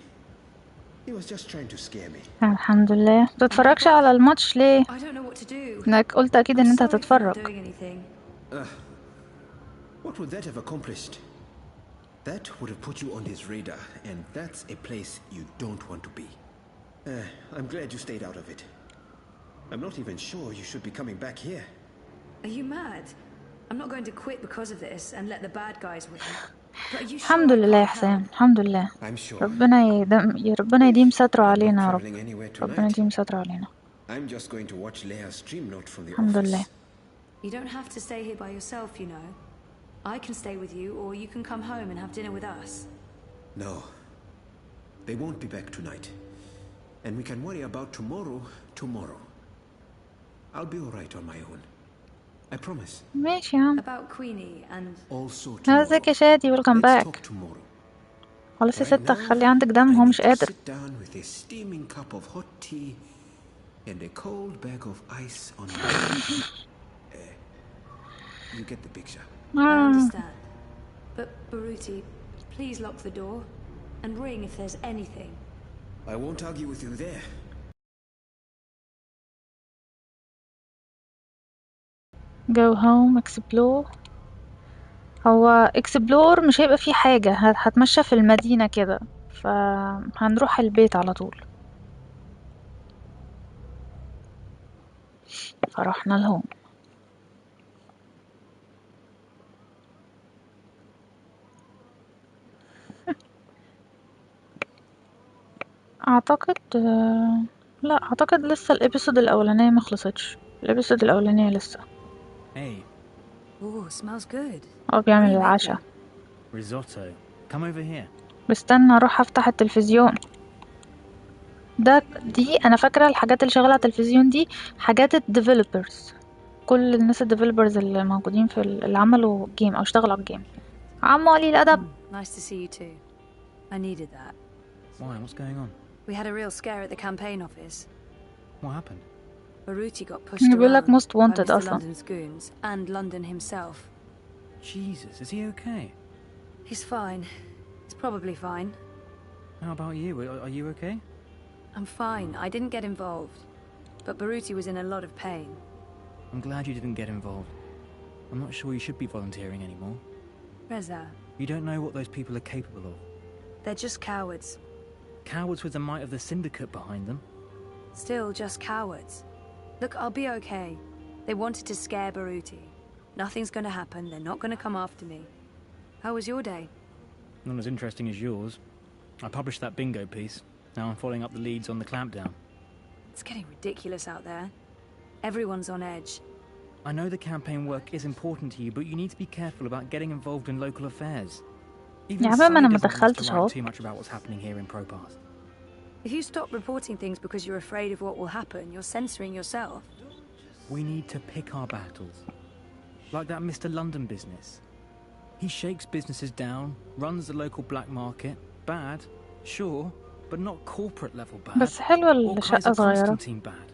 He was just trying to scare me. الحمد لله. تتفرجش على الماتش ليه؟ I don't know what to do. انك قلت اكيد ان انت هتتفرج. What would that have accomplished? That would have put you on his radar, and that's a place you don't want to be. I'm glad you stayed out of it. I'm not even sure you should be coming back here. Are you mad? I'm not going to quit because of this and let the bad guys win. الحمد لله يا حسام، الحمد لله. ربنا يديم ستره علينا يا رب. ربنا يديم ستره علينا. I'm just going to watch Leia's stream note from the الحمد لله. You don't have to stay here by yourself, you know. I can stay with you, or you can come home and have dinner with us. No. They won't be back tonight. And we can worry about tomorrow. I'll be alright on my own. I promise. ماشي يا عم. About Queenie and also ازيك يا شادي، welcome back. خلاص يا ستة، خلي عندك دم، هو مش قادر. Sit down with a steaming cup of hot tea and a cold bag of ice on my you get the picture. I understand. But Baruti, please lock the door and ring if there's anything. I won't argue with you there. Go home, explore. هو explore مش هيبقى فيه حاجة، هتمشى في المدينة كده، فهنروح البيت على طول. فرحنا لهم. اعتقد لا، اعتقد لسه الابيسود الاولانية ما خلصتش. الابيسود الاولانية لسه. Hey. Ooh, smells good. هو بيعمل العشاء. Risotto. Come over here. بستنى اروح افتح التلفزيون. دي انا فاكرة الحاجات اللي شغالة على التلفزيون دي حاجات الديفلوبرز، كل الناس الديفلوبرز اللي موجودين في اللي عملوا جيم او اشتغلوا على الجيم. عمو علي الادب. Nice to see you too. I needed that. Why? What's going on? We had a real scare at the campaign office. What happened? Baruti got pushed بيقول لك around most wanted by Mr. اصلا. London's goons and London himself. Jesus, is he okay? He's fine. He's probably fine. How about you? Are you okay? I'm fine. I didn't get involved. But Baruti was in a lot of pain. I'm glad you didn't get involved. I'm not sure you should be volunteering anymore. Reza. You don't know what those people are capable of. They're just cowards. Cowards with the might of the syndicate behind them. Still just cowards. Look, I'll be okay. They wanted to scare Baruti. Nothing's gonna happen. They're not gonna come after me. How was your day? Not as interesting as yours. I published that bingo piece. Now I'm following up the leads on the clampdown. It's getting ridiculous out there. Everyone's on edge. I know the campaign work is important to you, but you need to be careful about getting involved in local affairs. Even Sunny doesn't want us to write too much about what's happening here in Propast. If you stop reporting things because you're afraid of what will happen, you're censoring yourself. We need to pick our battles. Like that Mr. London business. He shakes businesses down, runs the local black market. Bad, sure, but not corporate level bad. بس حلوة الشقة صغيرة. Bad.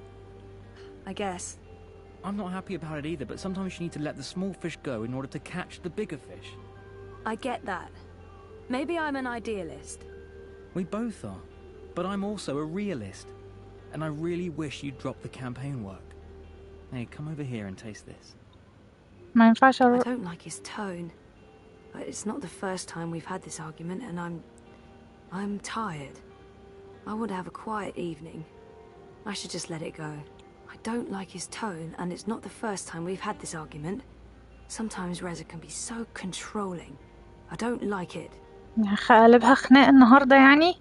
I guess. I'm not happy about it either, but sometimes you need to let the small fish go in order to catch the bigger fish. I get that. Maybe I'm an idealist. We both are. But I'm also a realist. And I really wish you'd drop the campaign work. Hey, come over here and taste this. ما ينفعش I don't like his tone. But it's not the first time we've had this argument, and I'm tired. I want to have a quiet evening. I should just let it go. I don't like his tone, and it's not the first time we've had this argument. Sometimes Reza can be so controlling. I don't like it. قلبها خناق النهاردة يعني.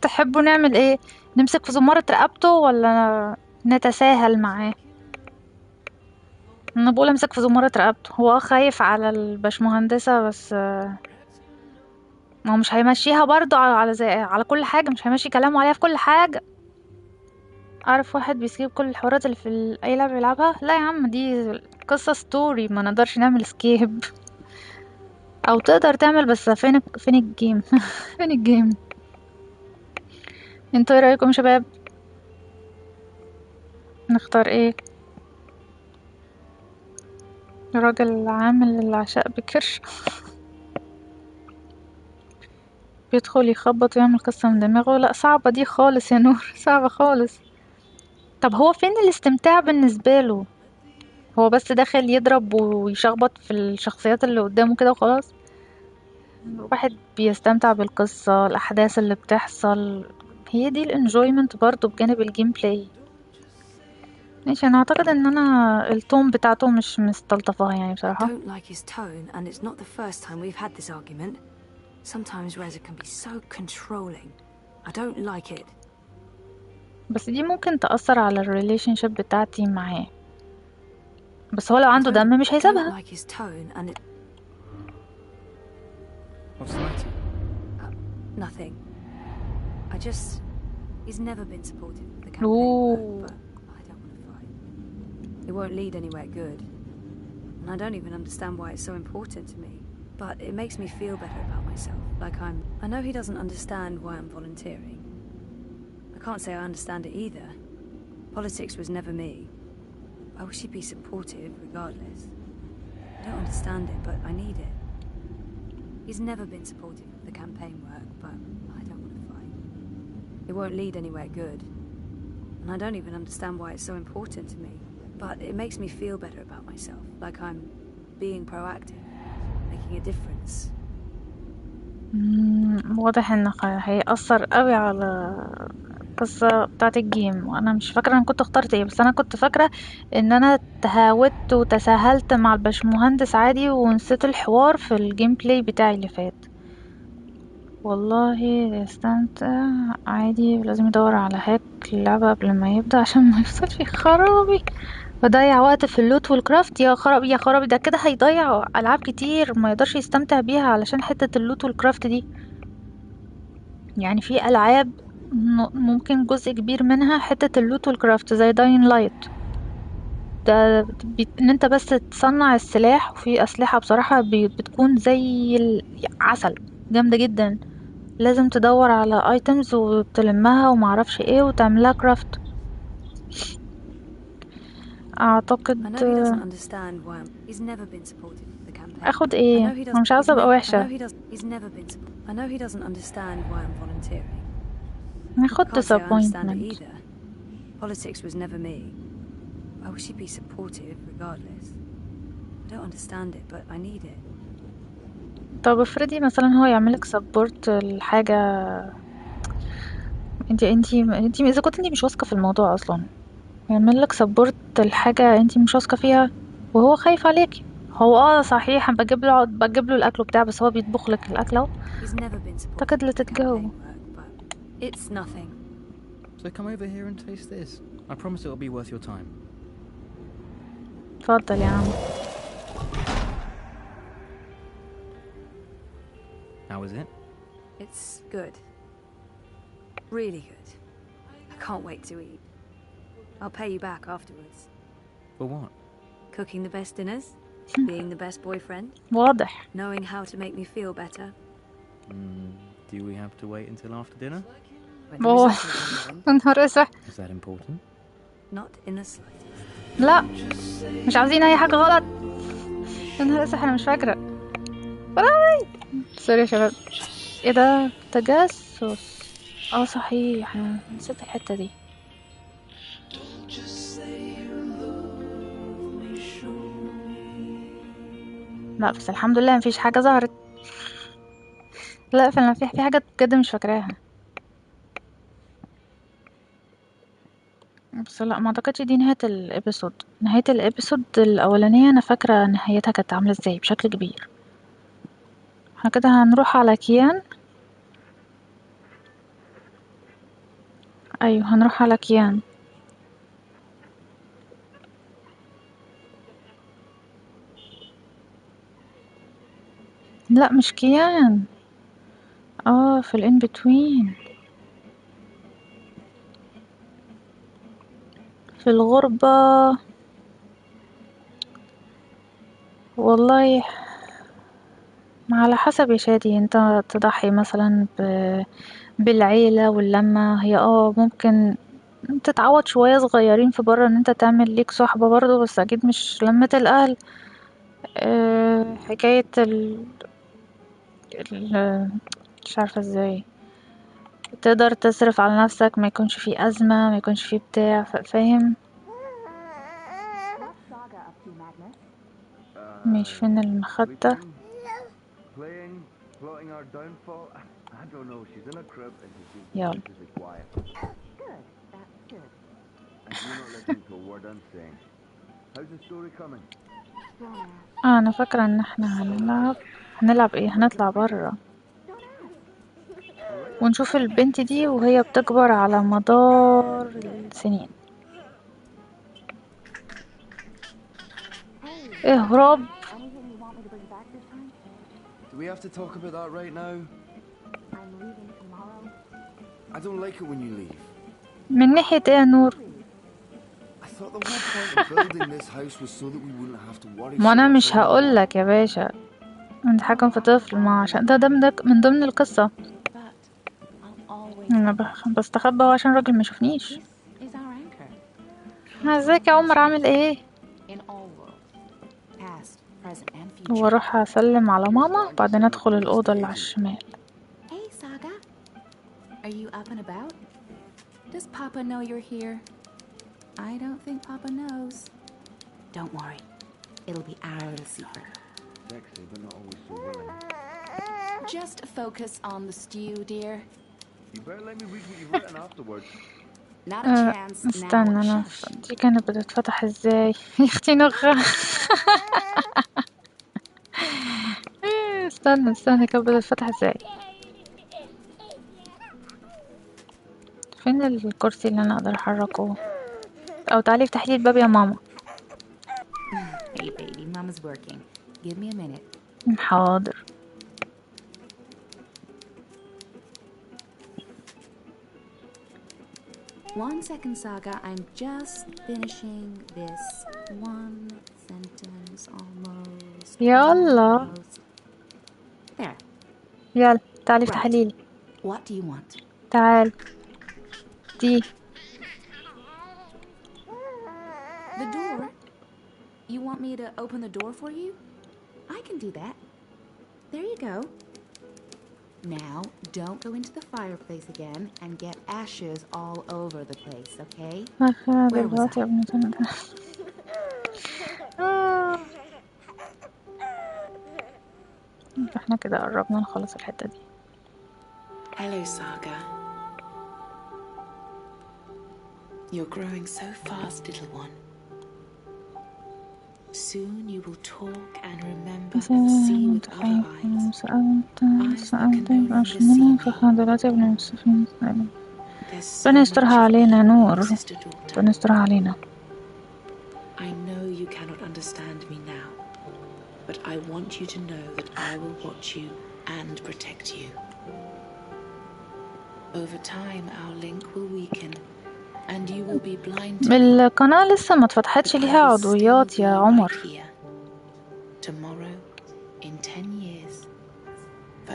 تحبوا نعمل ايه؟ نمسك في زمارة رقبته ولا نتساهل معاه؟ انا بقول امسك في زمارة رقبته. هو خايف على الباشمهندسة بس ما هو مش هيمشيها برضو على كل حاجة. مش هيمشي كلامه عليها في كل حاجة. اعرف واحد بيسكيب كل الحوارات اللي في اي لعبة بيلعبها. لا يا عم، دي قصة ستوري، ما نقدرش نعمل سكيب. او تقدر تعمل بس فين الجيم؟ فين الجيم؟ انتوا ايه رأيكم يا شباب؟ نختار ايه؟ راجل عامل العشاء بكرش بيدخل يخبط ويعمل قصة من دماغه. لا صعبة دي خالص يا نور، صعبة خالص. طب هو فين الاستمتاع بالنسبة له؟ هو بس داخل يضرب ويشخبط في الشخصيات اللي قدامه كده وخلاص؟ الواحد بيستمتع بالقصة، الأحداث اللي بتحصل، هي دي الانجويمنت برضو بجانب الجيم بلاي. ماشي، انا اعتقد ان انا التون بتاعته مش مستلطفاها يعني بصراحة. I don't like his tone, and it's not the first time we've had this argument. Sometimes Reza can be so controlling. I don't like it. بس دي ممكن تأثر على الريليشن شيب بتاعتي معاه. بس هو لو عنده دم مش هيسيبها. Like his tone, and What's the matter? Nothing. He's never been supportive of the campaign, but I don't want to fight. It won't lead anywhere good. And I don't even understand why it's so important to me. But it makes me feel better about myself. I know he doesn't understand why I'm volunteering. I can't say I understand it either. Politics was never me. I wish he'd be supportive regardless. I don't understand it, but I need it. He's never been supportive of the campaign work, but I don't want to fight. It won't lead anywhere good. And I don't even understand why it's so important to me. But it makes me feel better about myself, like I'm being proactive, making a difference. واضح ان هيأثر قوي على القصة بتاعت الجيم. وانا مش فاكرة انا كنت اخترت ايه، بس انا كنت فاكرة ان انا تهاوت وتساهلت مع الباشمهندس عادي ونسيت الحوار في الجيم بلاي بتاعي اللي فات. والله يستمتع عادي، لازم يدور على هاك اللعبة قبل ما يبدأ عشان ما يفصل في خرابي. بضيع وقت في اللوت والكرافت. يا خرابي يا خرابي، ده كده هيضيع ألعاب كتير ما يقدرش يستمتع بيها علشان حتة اللوت والكرافت دي. يعني في ألعاب ممكن جزء كبير منها حتة اللوت والكرافت زي داين لايت. ده ان انت بس تصنع السلاح، وفي أسلحة بصراحة بتكون زي العسل جامدة جدا. لازم تدور على ايتمز وتلمها ومعرفش ايه وتعملها كرافت. اعتقد اخد ايه؟ انا مش عايزة ابقى وحشة. ناخد disappointment. Politics was never me. I wish he'd be supportive regardless. I don't understand it, but I need it. طب افرضي مثلا هو يعملك سبورت الحاجة، انتي اذا كنت انتي مش واثقة في الموضوع اصلا، يعملك سبورت الحاجة انتي مش واثقة فيها وهو خايف عليكي. هو صحيح بجيب له الاكل بتاعه، بس هو بيطبخ لك الاكل اهو. اعتقد let it go. It's nothing. So come over here and taste this. I promise it will be worth your time. اتفضل يا عم. How is it? It's good. Really good. I can't wait to eat. I'll pay you back afterwards. For what? Cooking the best dinners, being the best boyfriend, واضح. knowing how to make me feel better. Do we have to wait until after dinner? نهار اسود. Is that important? Not in the slightest. لا مش عاوزين اي حاجة غلط. نهار اسود، انا مش فاكرة. سوري يا شباب. ايه ده؟ تجسس. صحيح، انا نسيت الحتة دي. لا بس الحمد لله مفيش حاجة ظهرت. لا فعلا في حاجة بجد مش فاكراها. بس لا ما اعتقدش دي نهاية الابيسود. نهاية الابيسود الاولانية انا فاكرة نهايتها كانت عاملة ازاي بشكل كبير. احنا كده هنروح على كيان. ايوه هنروح على كيان. لا مش كيان. في الان بتوين، في الغربة. والله على حسب يا شادي، انت تضحي مثلا بالعيلة واللمة. هي ممكن تتعود شوية صغيرين في برا ان انت تعمل ليك صحبة برضو، بس اكيد مش لمة الاهل. حكاية ال مش عارفة ازاي تقدر تصرف على نفسك، ما يكونش فيه أزمة، ما يكونش فيه بتاع، فاهم. مش فين المخدة. يلا انا فاكرة ان احنا هنلعب ايه، هنطلع برا ونشوف البنت دي وهي بتكبر على مدار السنين. اهرب. Do we have to talk about that right now? I'm leaving tomorrow. I don't like it when you leave. من ناحية ايه يا نور؟ I thought the whole point of building this house was so that we wouldn't have to worry. ما انا مش هقولك يا باشا نتحكم في طفل، ما عشان ده من ضمن القصة. انا بستخبى هو عشان الراجل ما يشوفنيش. ازيك يا عمر عامل ايه؟ واروح اسلم على ماما بعدين ادخل الاوضه اللي على الشمال. Hey Saga, are you up and about? Does Papa know you're here? I don't think Papa knows. Don't worry, it'll be our little secret. Sexy, but not always so willing. Just focus on the stew, dear. You better let me read what you've written afterwards. Not a chance now. استنى انا دي كانت بتتفتح ازاي يا اختي نغة. استنى كانت بتتفتح ازاي؟ فين الكرسي اللي انا اقدر احركه؟ او تعالي افتحي لي الباب يا ماما. Hey baby, Mama's working. Give me a minute. حاضر. One second, Saga. I'm just finishing this one sentence almost. يلا. There. يلا تعالي افتحي لي. What do you want? تعال. دي. The door? You want me to open the door for you? I can do that. There you go. Now, don't go into the fireplace again and get ashes all over the place, okay? Where was I? احنا كده قربنا نخلص الحتة دي. Hello, Saga. You're growing so fast, little one. Soon you will talk and remember and see with other eyes. Eyes that can no longer see me. ربنا يسترها علينا نور. ربنا يسترها علينا. I know you cannot understand me now, but I want you to know that I will watch you and protect you. Over time, our link will weaken. And you will be blind. القناة لسه ما اتفتحتش ليها عضويات يا عمر. Tomorrow, in 10 years.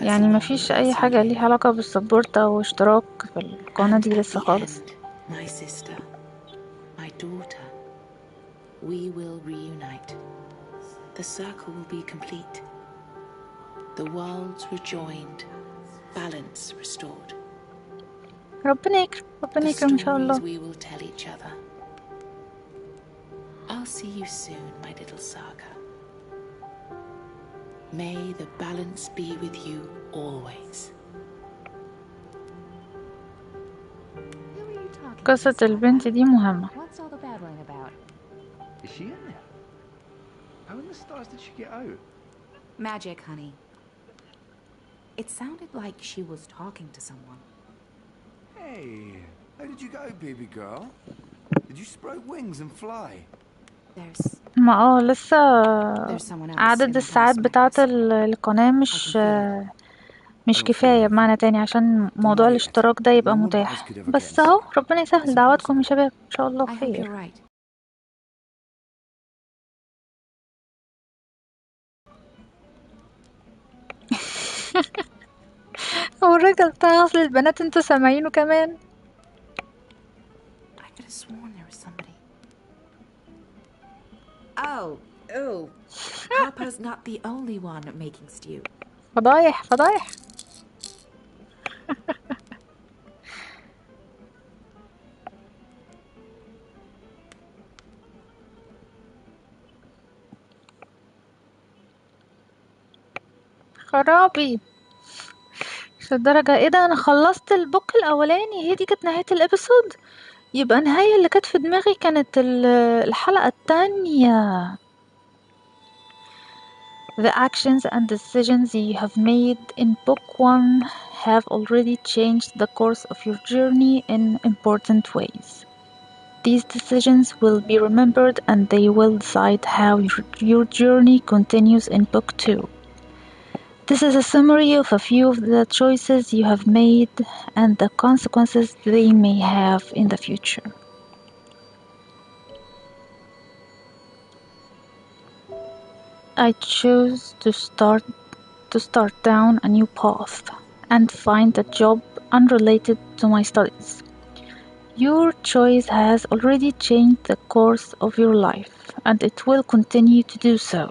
يعني ما فيش اي حاجة ليها علاقة بالسبورت او اشتراك في القناة دي لسه خالص. My sister, my daughter, we will reunite. The circle will be complete. The worlds rejoined, balance restored. ربنا يكرم إن شاء الله. We will tell each other. I'll see you soon, my little Saga. May the balance be with you always. قصة البنت دي مهمة. What's all the babbling about? Is she in there? How in the stars did she get out? Magic, honey. It sounded like she was talking to someone. Hey, how did you go, baby girl? Did you sprout wings and fly? ما لسه عدد الساعات بتاعة القناة مش كفاية بمعنى تاني عشان موضوع الاشتراك ده يبقى متاح، بس اهو ربنا يسهل. دعواتكم يا شباب، ان شاء الله خير. هو الراجل بتاع غسل البنات انتوا سامعينه كمان؟ Oh, Papa's not the only one making stew. فضايح. خرابي مش الدرجة. ايه ده، انا خلصت البوك الاولاني، هي دي كانت نهاية الابيسود. يبقى النهاية اللي كانت في دماغي كانت الحلقة التانية. The actions and decisions you have made in book 1 have already changed the course of your journey in important ways. These decisions will be remembered and they will decide how your journey continues in book 2. This is a summary of a few of the choices you have made and the consequences they may have in the future. I chose to start down a new path and find a job unrelated to my studies. Your choice has already changed the course of your life and it will continue to do so.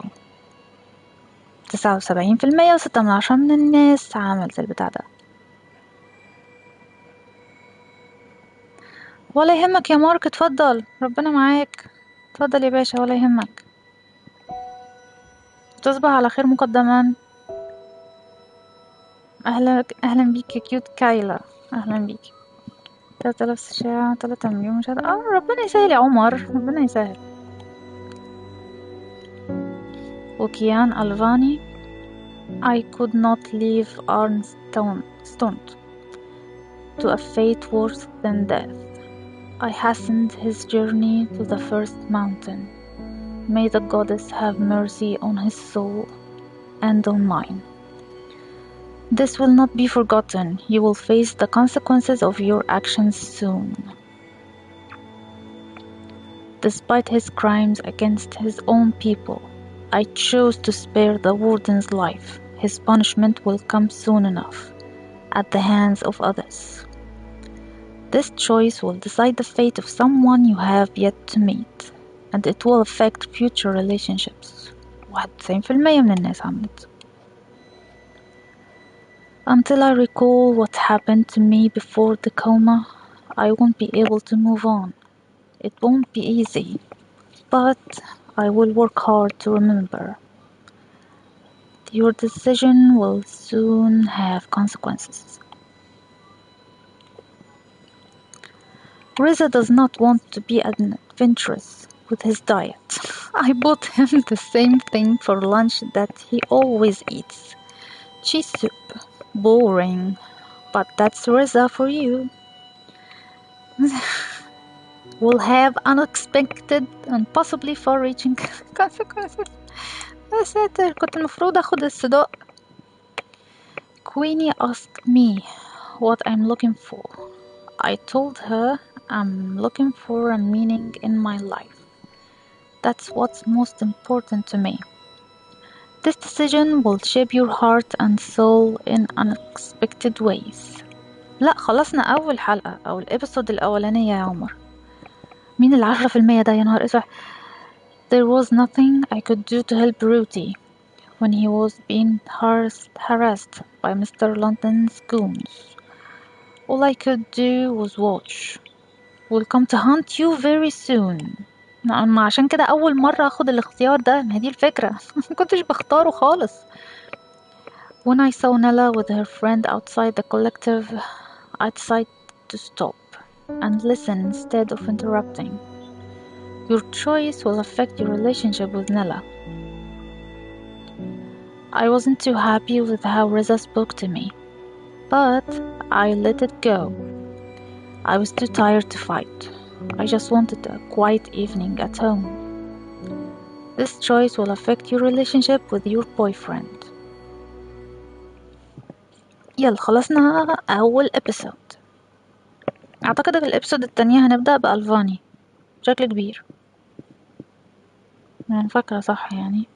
79% و6 من الناس عملت البتاع ده. ولا يهمك يا مارك، اتفضل، ربنا معاك، اتفضل يا باشا، ولا يهمك. تصبح على خير مقدما. اهلا بيك يا كيوت كايلا، اهلا بيك. 3000 ساعة، 3 مليون مشاهدة. ربنا يسهل يا عمر، ربنا يسهل. وكيان ألفاني I could not leave Arnstone to a fate worse than death. I hastened his journey to the first mountain. May the goddess have mercy on his soul and on mine. This will not be forgotten. You will face the consequences of your actions soon. Despite his crimes against his own people, I chose to spare the warden's life. His punishment will come soon enough, at the hands of others. This choice will decide the fate of someone you have yet to meet, and it will affect future relationships. 91% من الناس عملت. Until I recall what happened to me before the coma, I won't be able to move on. It won't be easy, but I will work hard to remember. Your decision will soon have consequences. Reza does not want to be adventurous with his diet. I bought him the same thing for lunch that he always eats. Cheese soup. Boring. But that's Reza for you. Will have unexpected and possibly far-reaching consequences. يا ساتر، كنت المفروض اخد الصداق. Queenie asked me what I'm looking for. I told her I'm looking for a meaning in my life. That's what's most important to me. This decision will shape your heart and soul in unexpected ways. لا، خلصنا أول حلقة أو الإبسود الأولانية يا عمر. مين 10% ده يا نهار اسود؟ There was nothing I could do to help Ruti when he was being harassed by Mr. London's goons. All I could do was watch. We'll come to hunt you very soon. ما عشان كده اول مرة اخد الاختيار ده، ما دي الفكرة. ما كنتش بختاره خالص. When I saw Nella with her friend outside the collective, I decided to stop and listen instead of interrupting. Your choice will affect your relationship with Nella. I wasn't too happy with how Reza spoke to me, but I let it go. I was too tired to fight. I just wanted a quiet evening at home. This choice will affect your relationship with your boyfriend. يلا خلصنا أول episode. أعتقد الابسود التانية هنبدأ بألفاني بشكل كبير، يعني فاكرة صح يعني.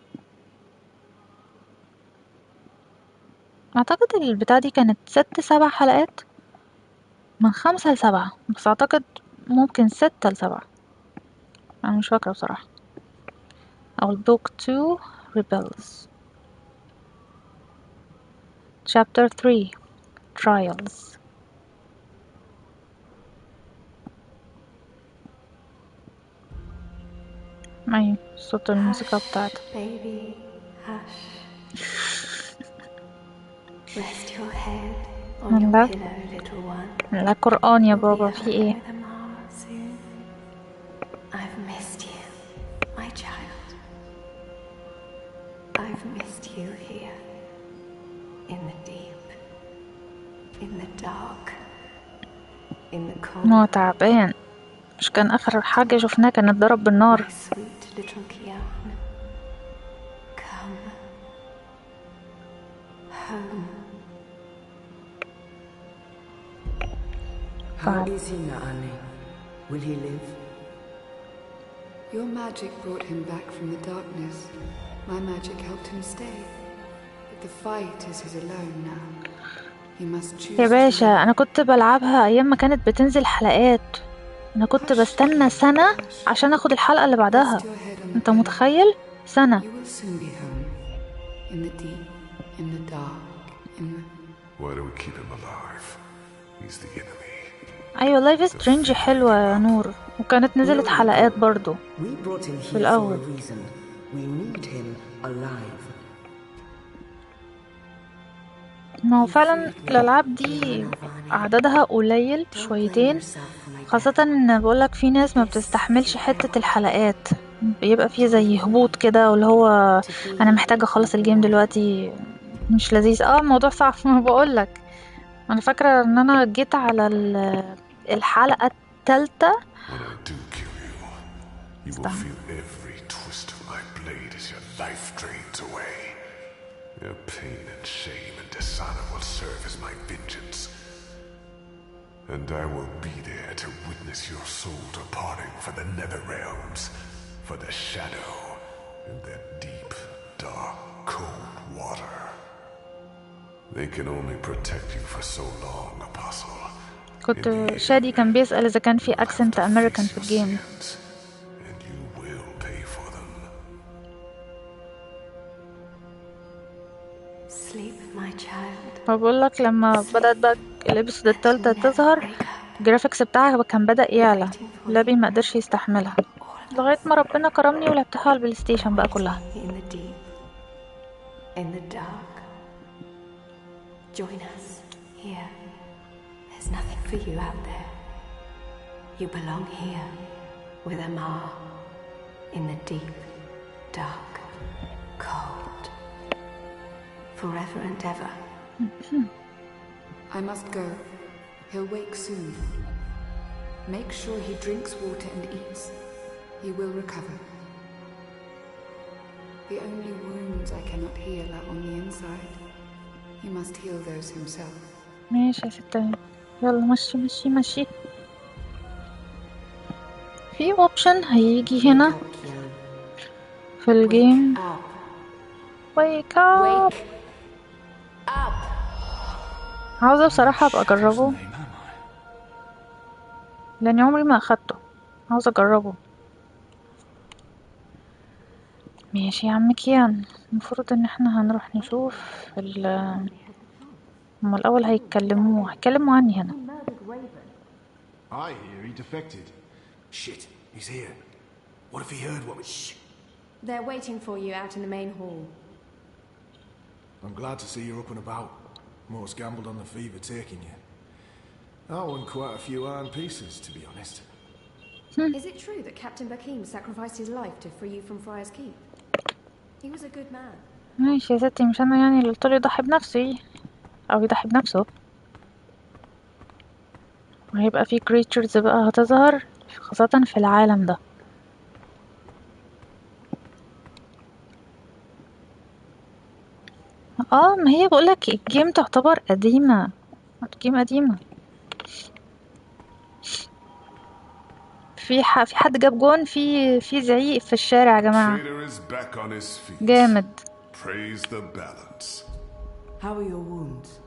أعتقد البتاع دي كانت 6-7 حلقات، من 5 ل7، بس أعتقد ممكن 6 ل7، أنا مش فاكرة بصراحة. أو Book 2 Rebels Chapter 3 Trials. أي صوت الموسيقى بتاعتها. Baby, hush. Rest your head on your لا pillow, little one. لا قرآن يا بابا، في ايه؟ I've missed you, my child. I've missed you here, in the deep, in the dark, in the cold. ما هو تعبان، مش كان آخر حاجة شفناه كان اتضرب بالنار. Sweet little Kian, come home. How is he, Naani? Will he live? Your magic brought him back from the darkness. My magic helped him stay. But the fight is his alone now. He must choose. يا باشا أنا كنت بلعبها أيام ما كانت بتنزل حلقات، أنا كنت بستنى سنة عشان أخد الحلقة اللي بعدها. أنت متخيل؟ سنة. In the deep, in the dark, in the... Why do we keep him alive? He's the enemy. أيوة لايف سترينج حلوة يا نور، وكانت نزلت حلقات برضو في الأول. ما هو فعلا الألعاب دي عددها قليل شويتين، خاصة ان بقولك في ناس ما بتستحملش حتة الحلقات، بيبقى فيه زي هبوط كده، واللي هو أنا محتاجة أخلص الجيم دلوقتي، مش لذيذ. الموضوع صعب. ما بقولك أنا فاكرة ان أنا جيت على الحلقة الثالثة. Your pain and shame and dishonor will serve as my vengeance. And I will be there to witness your soul departing for the nether realms, for the shadow and that deep, dark, cold water. They can only protect you for so long, Apostle. كنت شادي كان بيسأل إذا كان في أكسنت أمريكان في الجيم. فبقولك لما بدأت بقى الابسود التالتة تظهر، الجرافيكس بتاعها كان بدأ يعلى، لابي ما قدرش يستحملها لغاية ما ربنا كرمني ولعبتها على البلاي ستيشن بقى كلها. Join us here. There's nothing for you out there. You belong here with Amar in the deep, dark, cold, forever and ever. I must go. He'll wake soon. Make sure he drinks water and eats. He will recover. The only wounds I cannot heal are on the inside. He must heal those himself. ماشي يا ستة، يلا مشي مشي مشي. في اوبشن هيجي هنا في الجيم. wake up. عاوزة بصراحة ابقى اجربه لاني عمري ما اخدته، عاوزة اجربه. ماشي يا عم كيان، المفروض ان احنا هنروح نشوف هما الاول هيتكلموا عني هنا. I hear he defected. Shit, he's here. What if he heard what we... Shh! They're waiting for you out in the main hall. I'm glad to see you're up and about. Most gambled on the fever taking you. I won quite a few iron pieces, to be honest. Is it true that Captain Bakim sacrificed his life to free you from Friar's Keep? He was a good man. ماشي يا ستي، مش انا يعني اللي قلتله يضحي بنفسي او يضحي بنفسه. وهيبقى في creatures بقى هتظهر خاصة في العالم ده. ما هي بقولك الجيم تعتبر قديمة. الجيم قديمة. في حد جاب جون، في زعيق في الشارع يا جماعة. جامد. Praise the balance. How are your wounds?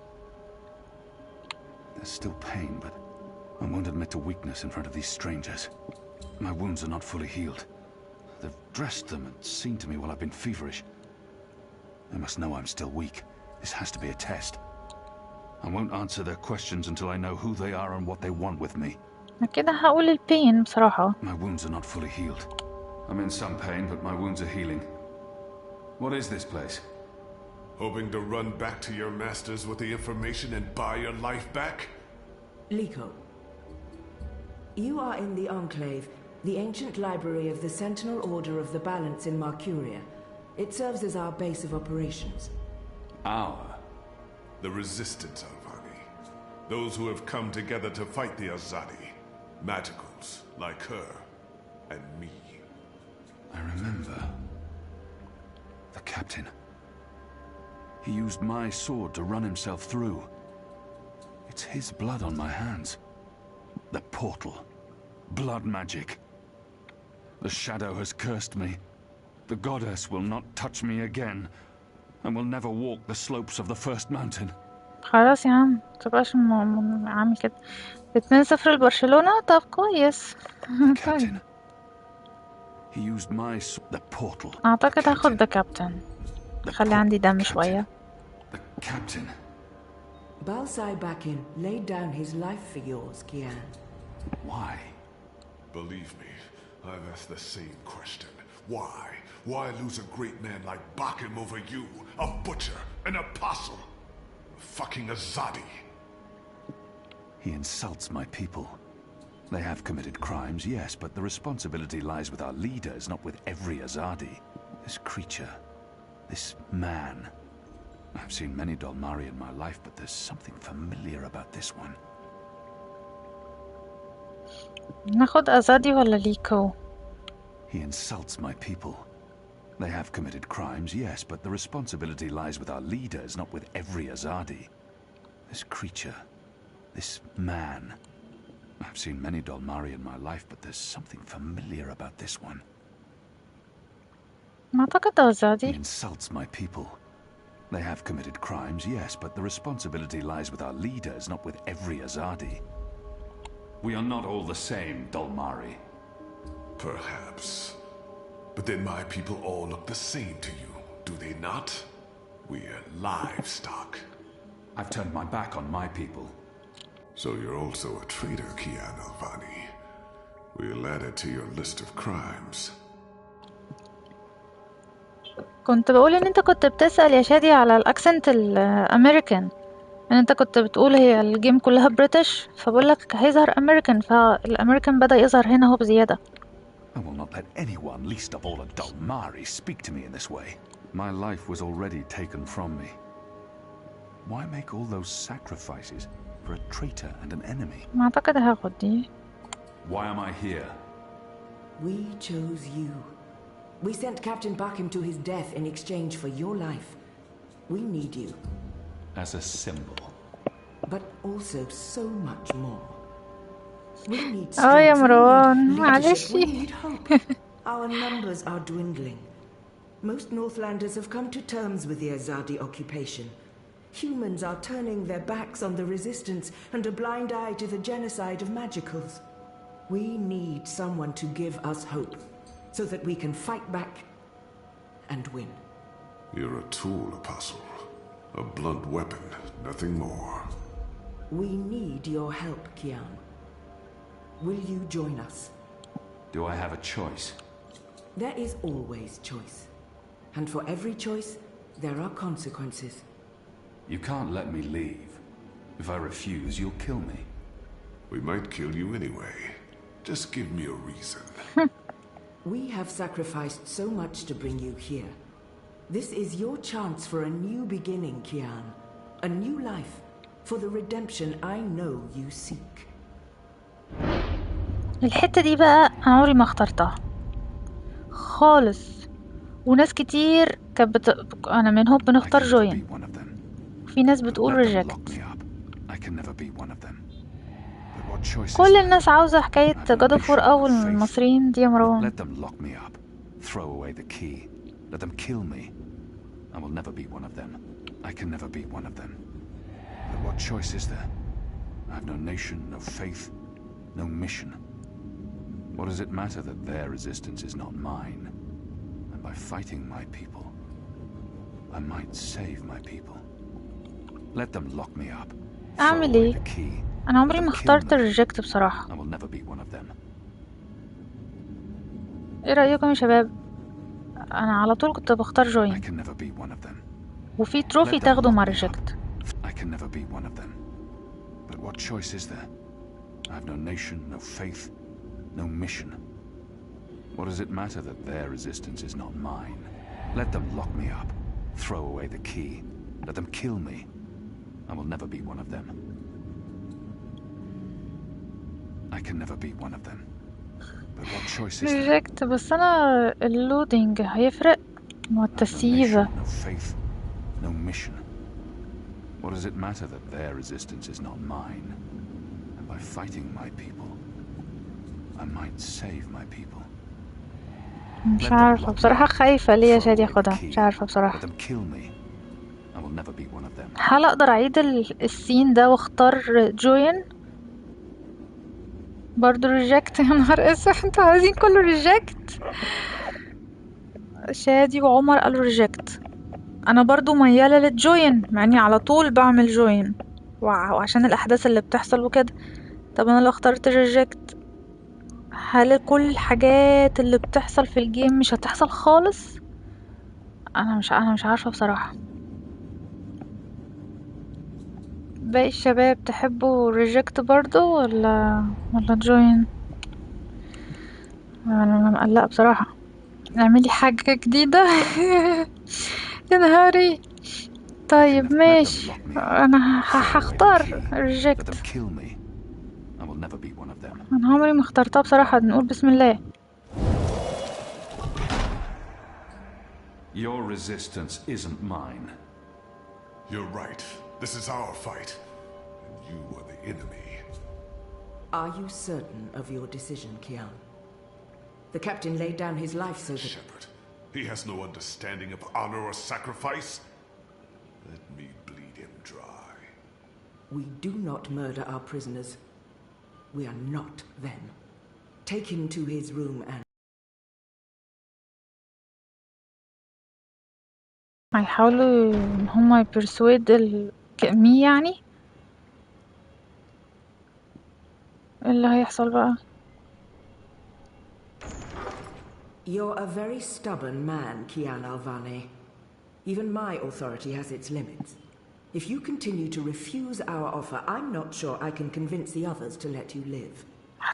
There's still pain, but I won't admit to weakness in front of these strangers. My wounds are not fully healed. They've dressed them and seen to me while I've been feverish. They must know I'm still weak. This has to be a test. I won't answer their questions until I know who they are and what they want with me. كده هقول البين بصراحة. My wounds are not fully healed. I'm in some pain, but my wounds are healing. What is this place? Hoping to run back to your masters with the information and buy your life back? Liko, you are in the Enclave, the ancient library of the Sentinel Order of the Balance in Marcuria. It serves as our base of operations. Our? The Resistance, Alvani. Those who have come together to fight the Azadi. Magicals, like her, and me. I remember. The captain. He used my sword to run himself through. It's his blood on my hands. The portal. Blood magic. The shadow has cursed me. The goddess will not touch me again, and will never walk the slopes of the first mountain. خلاص يا عم، متبقاش عامل كده. 2-0 لبرشلونة. طب كويس. Captain. He used my the portal. أعتقد هاخد the captain. خلي عندي دم شوية. The captain. Balsai Bakin laid down his life for yours, Kian. Why? Believe me, I've asked the same question. Why? Why lose a great man like Bakim over you? A butcher, an apostle, a fucking Azadi. He insults my people. They have committed crimes, yes, but the responsibility lies with our leaders, not with every Azadi. This creature, this man. I've seen many Dolmari in my life, but there's something familiar about this one. ناخد أزادي ولا ليكو؟ He insults my people. They have committed crimes, yes, but the responsibility lies with our leaders, not with every Azadi. This creature, this man. I've seen many Dolmari in my life, but there's something familiar about this one. ما أعتقد أزادي. He insults my people. They have committed crimes, yes, but the responsibility lies with our leaders, not with every Azadi. We are not all the same, Dolmari. Perhaps. But then my people all look the same to you, do they not? We're livestock. I've turned my back on my people. So you're also a traitor, Kian Alvani. We'll add it to your list of crimes. كنت بقول ان انت كنت بتسأل يا شادي على الاكسنت الامريكان، ان انت كنت بتقول هي الجيم كلها بريتش، فبقولك هيظهر امريكان، فالامريكان بدأ يظهر هنا هو بزيادة. I will not let anyone, least of all a Dolmari, speak to me in this way. My life was already taken from me. Why make all those sacrifices for a traitor and an enemy? ما أعتقد هاخد دي. Why am I here? We chose you. We sent Captain Bakim to his death in exchange for your life. We need you. As a symbol. But also so much more. We need يا strength, مروان we need معلش. leadership, we need hope. Our numbers are dwindling. Most Northlanders have come to terms with the Azadi occupation. Humans are turning their backs on the resistance and a blind eye to the genocide of magicals. We need someone to give us hope, so that we can fight back and win. You're a tool, Apostle. A blunt weapon, nothing more. We need your help, Kian. Will you join us? Do I have a choice? There is always choice. And for every choice, there are consequences. You can't let me leave. If I refuse, you'll kill me. We might kill you anyway. Just give me a reason. We have sacrificed so much to bring you here. This is your chance for a new beginning, Kian. A new life. For the redemption I know you seek. الحتة دي بقى أنا عمري ما اخترتها خالص، وناس كتير كانت أنا منهم بنختار جوين، في ناس بتقول ريجكت. كل الناس عاوزة حكاية God of War أو المصريين دي يا مروان. Let them lock me up. Throw away the key. Let them kill me. I will never be one of them. I can never be one of them. But what choice is there? I have no nation, no faith, no mission. What does it matter that their resistance is not mine? And by fighting my people, I might save my people. Let them lock me up. أعمل إيه؟ أنا عمري ما اخترت الريجكت بصراحة. I will never be one of them. إيه رأيكم يا شباب؟ أنا على طول كنت بختار جوين. I can never be one of them. وفي تروفي تاخده مع ريجكت. I can never be one of them. But what choice is there? I have no nation, no faith, no mission. What does it matter that their resistance is not mine? Let them lock me up. Throw away the key. Let them kill me. I will never be one of them. I can never be one of them. But what choice is there? ريجكت بس أنا اللودينج هيفرق مع التسييفة. No faith, no mission. What does it matter that their resistance is not mine? And by fighting my people, I might save my people. مش عارفة بصراحة، خايفة ليه عشان ياخدها، مش عارفة بصراحة. Let them kill me. I will never be one of them. هل أقدر أعيد السين ده واختار جوين؟ برضو ريجكت. يا نهار اسود، انتوا عايزين كله ريجكت. شادي وعمر قالوا ريجكت. انا برضو ميالة للجوين مع اني على طول بعمل جوين وعشان الاحداث اللي بتحصل وكده. طب انا لو اخترت ريجكت، هل كل الحاجات اللي بتحصل في الجيم مش هتحصل خالص؟ انا مش عارفة بصراحة. باقي الشباب تحبوا ريجكت برضو ولا جوين؟ انا مقلقة بصراحة. اعملي حاجة جديدة. يا نهاري. طيب ماشي، انا هختار ريجكت. انا عمري ما اخترتها بصراحة. نقول بسم الله. Your resistance isn't mine. You're right. This is our fight, and you are the enemy. Are you certain of your decision, Kian? The captain laid down his life so that... Shepherd, he has no understanding of honor or sacrifice. Let me bleed him dry. We do not murder our prisoners. We are not them. Take him to his room and... هيحاولوا ان هما يبرسويد مي يعني. ايه اللي هيحصل بقى؟ You're a very stubborn man, Kian Alvane. Even my authority has its limits. If you continue to refuse our offer, I'm not sure I can convince the others to let you live.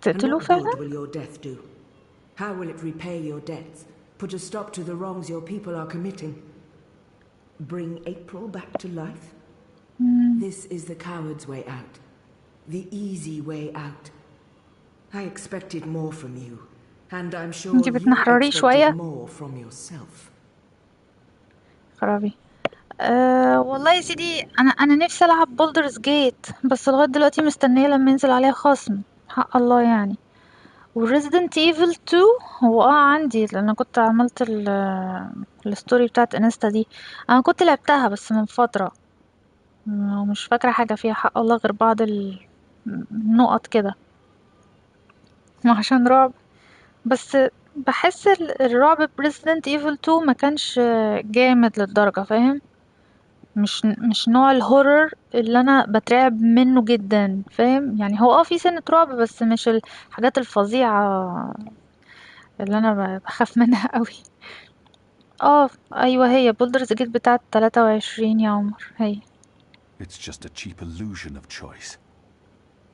And what good will your death do? How will it repay your debts? Put a stop to the wrongs your people are committing? Bring April back to life? This is the coward's way out. The easy way out. I expected more from you. And I'm sure you expected more from yourself. خرابي. والله يا سيدي، انا نفسي العب بولدرز جيت، بس لغايه دلوقتي مستنيه لما ينزل عليها خصم. حق الله يعني. وريزيدنت ايفل 2 هو عندي، لان كنت عملت الستوري بتاعت انستا دي. انا كنت لعبتها بس من فتره، ومش فاكره حاجه فيها حق الله غير بعض النقط كده، عشان رعب. بس بحس الرعب بريزيدنت ايفل 2 ما كانش جامد للدرجه، فاهم؟ مش نوع الهورر اللي انا بترعب منه جدا، فاهم؟ يعني هو في سنة رعب بس مش الحاجات الفظيعة اللي انا بخاف منها قوي. ايوه هي بولدرز جيت بتاعت 23 يا عمر هي. It's just a cheap illusion of choice.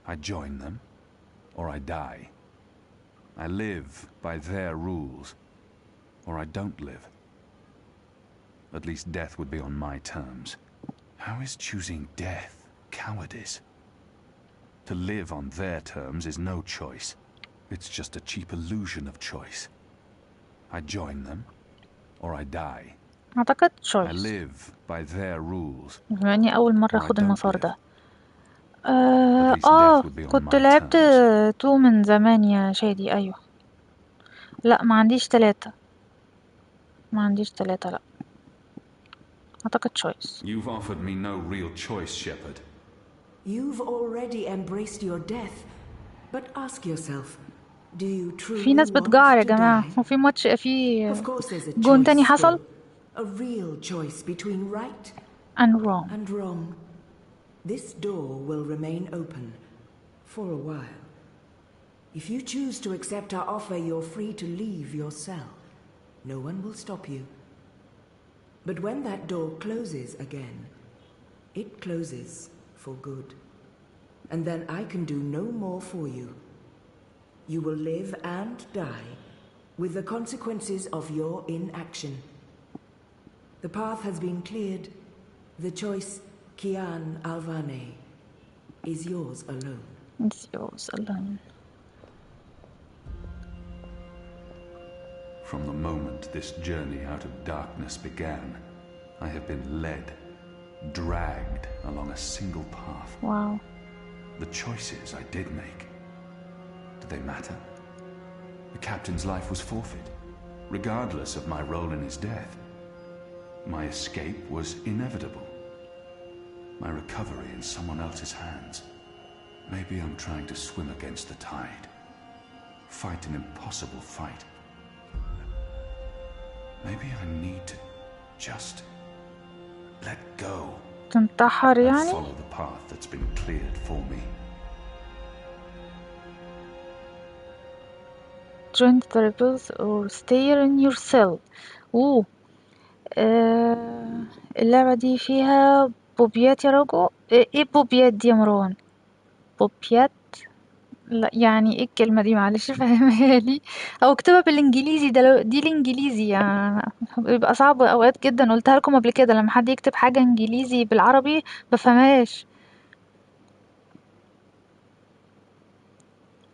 I join them, or I die. I live by their rules, or I don't live. At least death would be on my terms. How is choosing death cowardice? To live on their terms is no choice. It's just a cheap illusion of choice. I join them, or I die. اعتقد I choice live by their rules. بما اني اول مرة or I اخد don't المسار live. ده. At least death would be on كنت my لعبت terms. 2 من زمان يا شادي. ايوه لا ما عنديش 3. ما عنديش 3 لا اعتقد choice. You've offered me no real choice, Shepard. You've already embraced your death, but ask yourself, do you truly في ناس want بتجعر يا to جماعة die? وفي ماتش في Of course there's a جون تاني choice حصل. still. A real choice between right and wrong. and wrong. This door will remain open for a while. If you choose to accept our offer, you're free to leave your cell. No one will stop you. But when that door closes again, it closes for good. And then I can do no more for you. You will live and die with the consequences of your inaction. The path has been cleared. The choice, Kian Alvane, is yours alone. It's yours alone. From the moment this journey out of darkness began, I have been led, dragged along a single path. Wow. The choices I did make, do they matter? The captain's life was forfeit, regardless of my role in his death. My escape was inevitable. My recovery in someone else's hands. Maybe I'm trying to swim against the tide, fight an impossible fight. Maybe I need to just let go تنتحر and يعني؟ follow the path that's been cleared for me. Join the rebels or stay in your cell. اللعبة دي فيها بوبيات يا رجو. ايه بوبيات دي يا مروان؟ بوبيات؟ لا يعني ايه الكلمة دي معلش فهمها لي او اكتبها بالانجليزي. ده دي الانجليزي يعني بيبقى صعب اوقات جدا. قلتها لكم قبل كده لما حد يكتب حاجة انجليزي بالعربي بفهمهاش.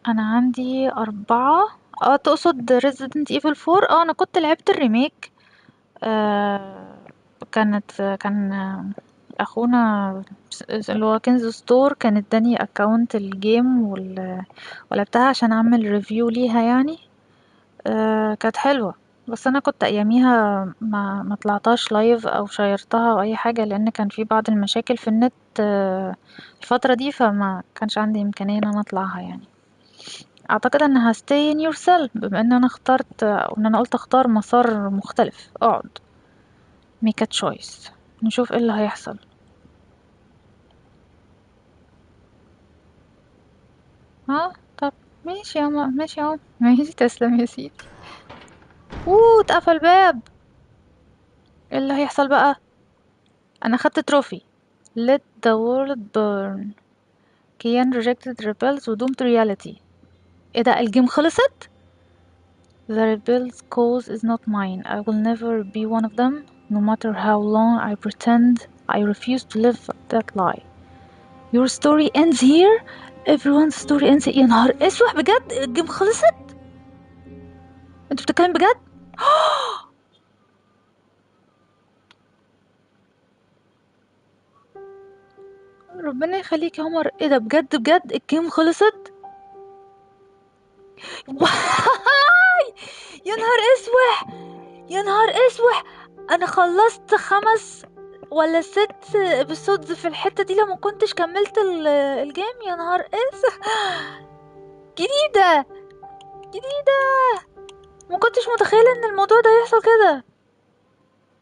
انا عندي 4. تقصد Resident Evil 4؟ انا كنت لعبت الريميك. كان اخونا اللي هو كنز ستور كان اداني اكونت الجيم ولعبتها عشان اعمل ريفيو ليها يعني. كانت حلوة بس انا كنت اياميها ما طلعتهاش لايف او شيرتها او اي حاجة لان كان في بعض المشاكل في النت الفترة دي فما كانش عندي امكانية ان انا اطلعها يعني. اعتقد انها stay in your cell بما ان انا اخترت او ان انا قلت اختار مسار مختلف. اقعد make a choice نشوف ايه اللي هيحصل. طب ماشي يا ماما ماشي يا ماشي تسلم يا سيدي. اتقفل باب. ايه اللي هيحصل بقى؟ انا خدت تروفي let the world burn. كيان rejected rebels و doomed reality. ايه ده الجيم خلصت؟ The rebels cause is not mine. I will never be one of them. No matter how long I pretend, I refuse to live that lie. Your story ends here. Everyone's story ends here. يا نهار اسود بجد الجيم خلصت؟ انت بتتكلم بجد؟ ربنا يخليك يا عمر. ايه ده بجد بجد الجيم خلصت؟ يا نهار اسوح يا نهار اسوح. انا خلصت 5 ولا 6 ابيسودز في الحتة دي لما كنتش كملت الجيم. يا نهار اسوح. جديدة ما كنتش متخيلة ان الموضوع ده يحصل كده.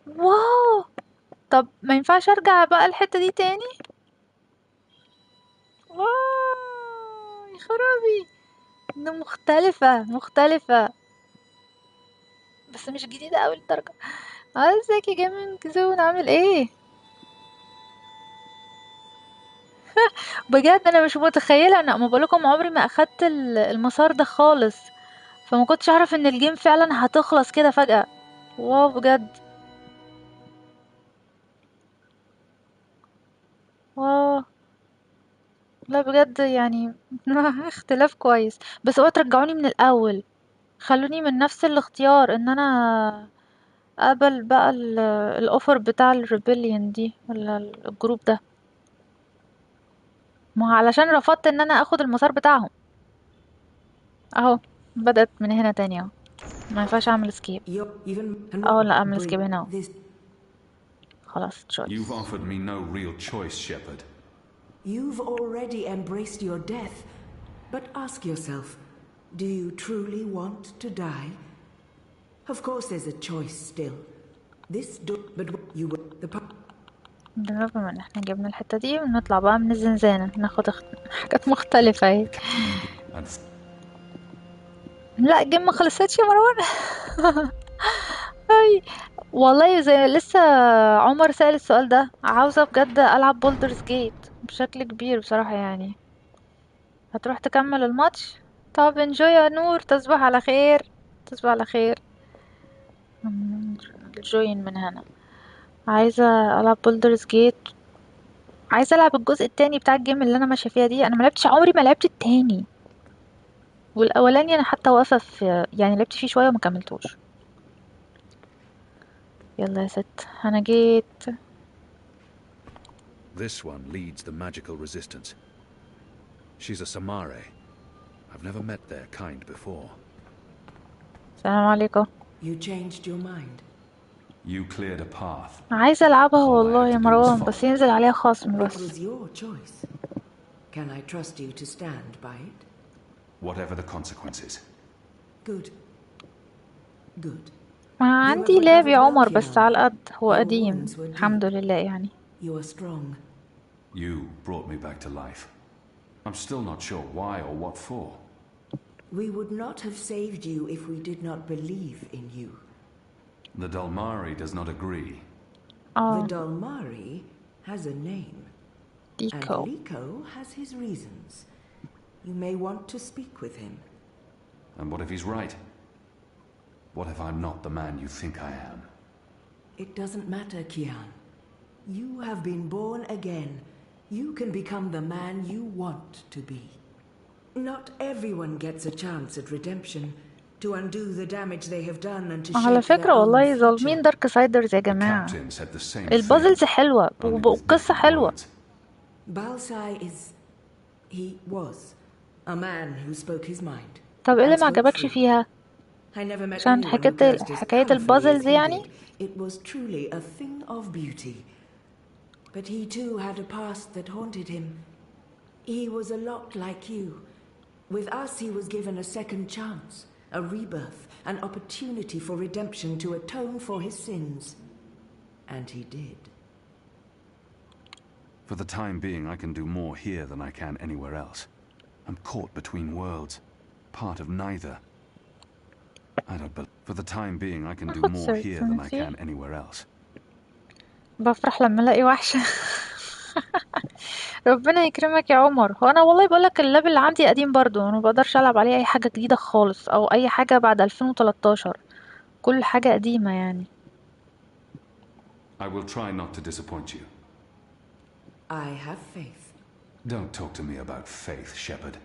واو. طب ما ينفعش ارجع بقى الحتة دي تاني؟ واو يا خرابي. ده مختلفة بس مش جديدة اوي للدرجة. ازيك يا جيمنج زون، عامل ايه؟ بجد انا مش متخيلة، انا ما بقولكم عمري ما اخدت المسار ده خالص، فما كنتش اعرف ان الجيم فعلا هتخلص كده فجأة. واو بجد، واو. لا بجد يعني اختلاف كويس، بس اوعوا ترجعوني من الاول، خلوني من نفس الاختيار ان انا اقبل بقى الاوفر بتاع الريبليون دي ولا الجروب ده، ما هو علشان رفضت ان انا اخد المسار بتاعهم. اهو بدأت من هنا تاني اهو، ما ينفعش اعمل سكيب. لا اعمل سكيب هنا اهو. خلاص You've choice. offered me no real choice, Shepard. You've already embraced your death, but ask yourself, do you truly want to die? Of course there's a choice still. This but you were the رغم ان احنا جبنا الحتة دي ونطلع بقى من الزنزانة ناخد حاجات مختلفة اهي. لا الجيم ما خلصتش يا مروان. اي والله زي لسه عمر سأل السؤال ده، عاوزة بجد ألعب بولدرز جيت بشكل كبير بصراحة يعني. هتروح تكمل الماتش؟ طب انجوي يا نور، تصبح على خير، تصبح على خير. الجوين من هنا. عايزة ألعب بولدرز جيت، عايزة ألعب الجزء التاني بتاع الجيم اللي أنا ماشية فيها دي. أنا ما لعبتش، عمري ما لعبت التاني، والأولاني أنا حتى واقفة في يعني لعبت فيه شوية وما كملتوش. يلا يا ست أنا جيت. This one leads the magical resistance. She's a Samare. I've never met their kind before. السلام عليكم. You changed your mind. You cleared a path. عايزة ألعبها والله يا مروان، بس ينزل عليها خصم It بس. was your choice. Can I trust you to stand by it? Whatever the consequences. Good. Good. ما عندي لعب يا عمر بس على القد، هو قديم الحمد لله يعني. You are strong. You brought me back to life. I'm still not sure why or what for. We would not have saved you if we did not believe in you. The Dalmari does not agree. The Dalmari has a name. Liko. And Liko has his reasons. You may want to speak with him. And what if he's right? What if I'm not the man you think I am? It doesn't matter, Kian. You have been born again. You can become the man you want to be. Not everyone gets a chance at redemption, to undo the damage they have done and to على shape their فكرة own والله future. ظالمين دارك سايدرز يا جماعة. البازلز حلوة والقصة حلوة. Balsai he was a man who spoke his mind. طب ايه اللي ما عجبكش فيها؟ عشان حكاية البازلز يعني؟ It was truly a thing of beauty. But he too had a past that haunted him. He was a lot like you. With us he was given a second chance, a rebirth, an opportunity for redemption to atone for his sins. And he did. For the time being, I can do more here than I can anywhere else. I'm caught between worlds, part of neither. I don't believe. For the time being, I can do more here than I can anywhere else. بفرح لما الاقي وحشة. ربنا يكرمك يا عمر. هو انا والله بقولك الليفل اللي عندي قديم برضو، انا مبقدرش العب عليه اي حاجة جديدة خالص او اي حاجة بعد 2013، كل حاجة قديمة يعني. I will try not to disappoint you. I have faith. Don't talk to me about faith, Shepard.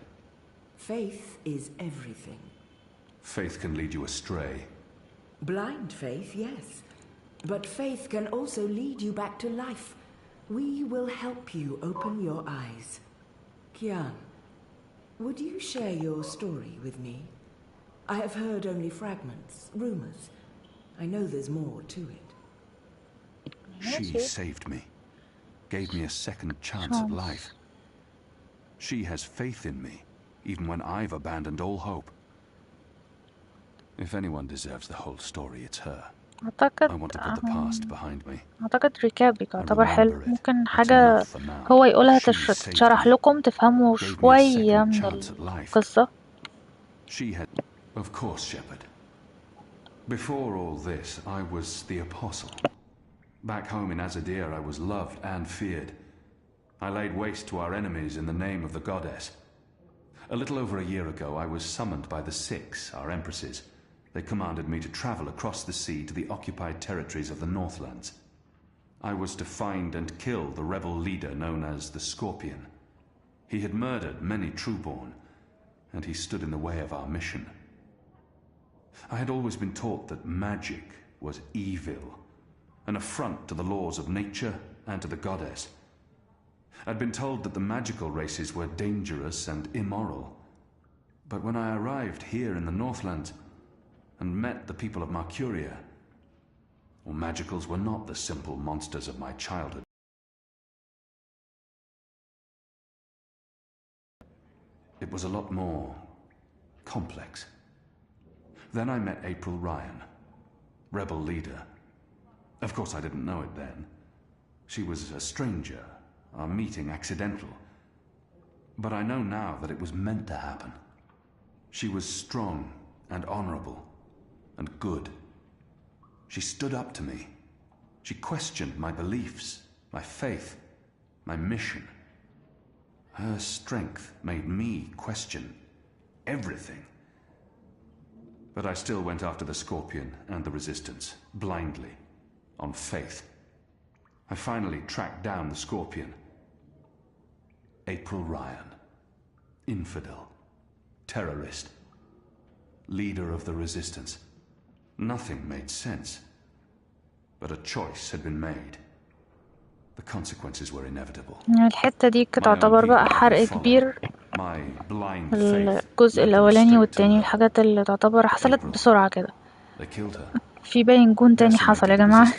Faith is everything. Faith can lead you astray. Blind faith, yes. But faith can also lead you back to life. We will help you open your eyes. Kian, would you share your story with me? I have heard only fragments, rumors. I know there's more to it. She saved me, gave me a second chance at life. She has faith in me, even when I've abandoned all hope. If anyone deserves the whole story, it's her. I want to put the past behind me. اعتقد ريكاب يعتبر حلو، ممكن حاجة هو يقولها تشرح لكم تفهموا شوية من القصة. She had, of course, Shepard. Before all this, I was the apostle. Back home in Azadir, I was loved and feared. I laid waste to our enemies in the name of the goddess. A little over a year ago, I was summoned by the Six, our empresses. They commanded me to travel across the sea to the occupied territories of the Northlands. I was to find and kill the rebel leader known as the Scorpion. He had murdered many Trueborn, and he stood in the way of our mission. I had always been taught that magic was evil, an affront to the laws of nature and to the goddess. I'd been told that the magical races were dangerous and immoral. But when I arrived here in the Northlands and met the people of Marcuria, well, magicals were not the simple monsters of my childhood. It was a lot more complex. Then I met April Ryan, rebel leader. Of course, I didn't know it then. She was a stranger, our meeting accidental. But I know now that it was meant to happen. She was strong and honorable and good. She stood up to me. She questioned my beliefs, my faith, my mission. Her strength made me question everything. But I still went after the Scorpion and the Resistance, blindly, on faith. I finally tracked down the Scorpion. April Ryan. Infidel. Terrorist. Leader of the Resistance. Nothing made sense. But a choice had been made. The consequences were inevitable. الحتة دي تعتبر بقى حرق كبير. الجزء الأولاني والتاني الحاجات اللي تعتبر حصلت بسرعة كده. في باين جون تاني حصل يا جماعة.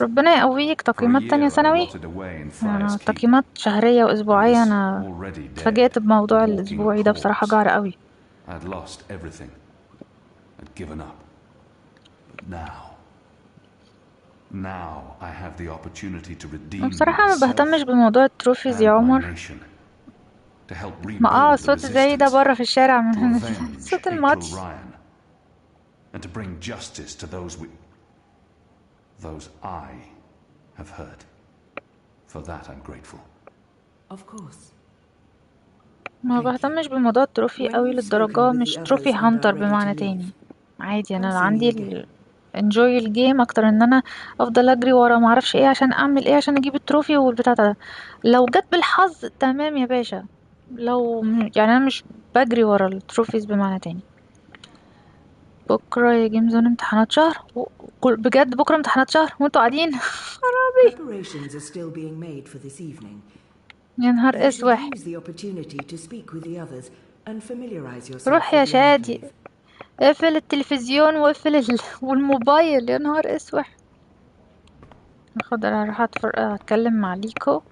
ربنا يقويك. تقييمات تانية سنوي. أنا تقييمات شهرية وأسبوعية. أنا اتفاجأت بموضوع الأسبوعي ده بصراحة جار قوي. بصراحة ما بهتمش بموضوع التروفيز يا عمر. ما الصوت زي ده بره في الشارع من صوت الماتش. And to bring justice to those I have hurt. For that I'm grateful. Of course. ما بهتمش بموضوع التروفي قوي للدرجة. مش تروفي هانتر بمعنى تاني. عادي انا عندي enjoy الجيم اكتر ان انا افضل اجري ورا ما اعرفش ايه عشان اعمل ايه عشان اجيب التروفي والبتاع ده. لو جت بالحظ تمام يا باشا. لو يعني انا مش بجري ورا التروفيز بمعنى تاني. بكره يا جيم زون امتحانات شهر. بجد بكره امتحانات شهر وانتوا قاعدين خرابي. يا نهار اسوح. روح يا شادي اقفل التلفزيون واقفل والموبايل. يا نهار اسوح. اخد انا راح اتكلم مع ليكو.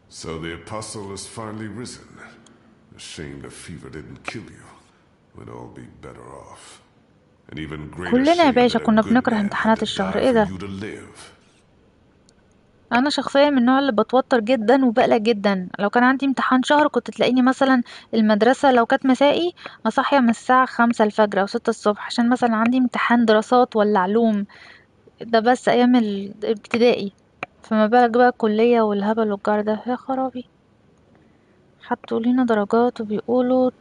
So the apostle has finally risen. A shame the fever didn't kill you. We'd all be better off. And even greater كلنا يا shame باشا that a كنا good بنكره man امتحانات had to الشهر. die ايه for ده؟ you to live. انا شخصيا من النوع اللي بتوتر جدا وبقلق جدا. لو كان عندي امتحان شهر كنت تلاقيني مثلا المدرسة لو كانت مسائي اصحي من الساعة 5 الفجر او 6 الصبح عشان مثلا عندي امتحان دراسات ولا علوم. ده بس ايام الابتدائي. فما بالك بقى الكلية والهبل والجار ده. يا خرابي. حطوا لنا درجات وبيقولوا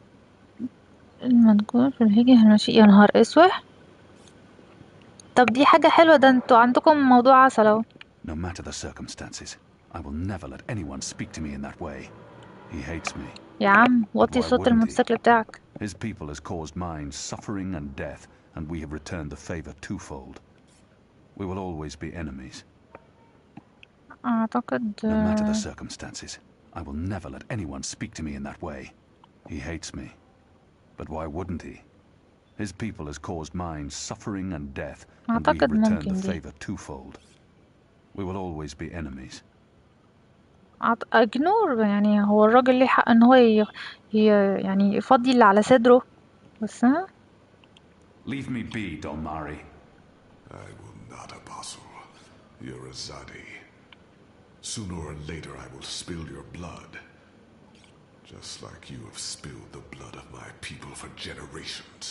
المنقول في الهجة المشي. يا نهار اسوح. طب دي حاجة حلوة. ده انتوا عندكم موضوع عسل اهو. No matter the circumstances, I will never let anyone speak to me in that way. He hates me. يا عم وطي صوت الموتوسيكل بتاعك. His people has caused mine suffering and death, and we have returned the favor twofold. We will always be enemies. أعتقد No matter the circumstances, I will never let anyone speak to me in that way. He hates me. But why wouldn't he? His people has caused mine suffering and death, and we have returned the favor twofold. We will always be enemies. اجنور. يعني هو الراجل ليه حق ان هو يعني يفضي اللي على صدره بس. Leave me be, Don Mari. I will not, Apostle. You're a Zadi. Sooner or later I will spill your blood. Just like you have spilled the blood of my people for generations.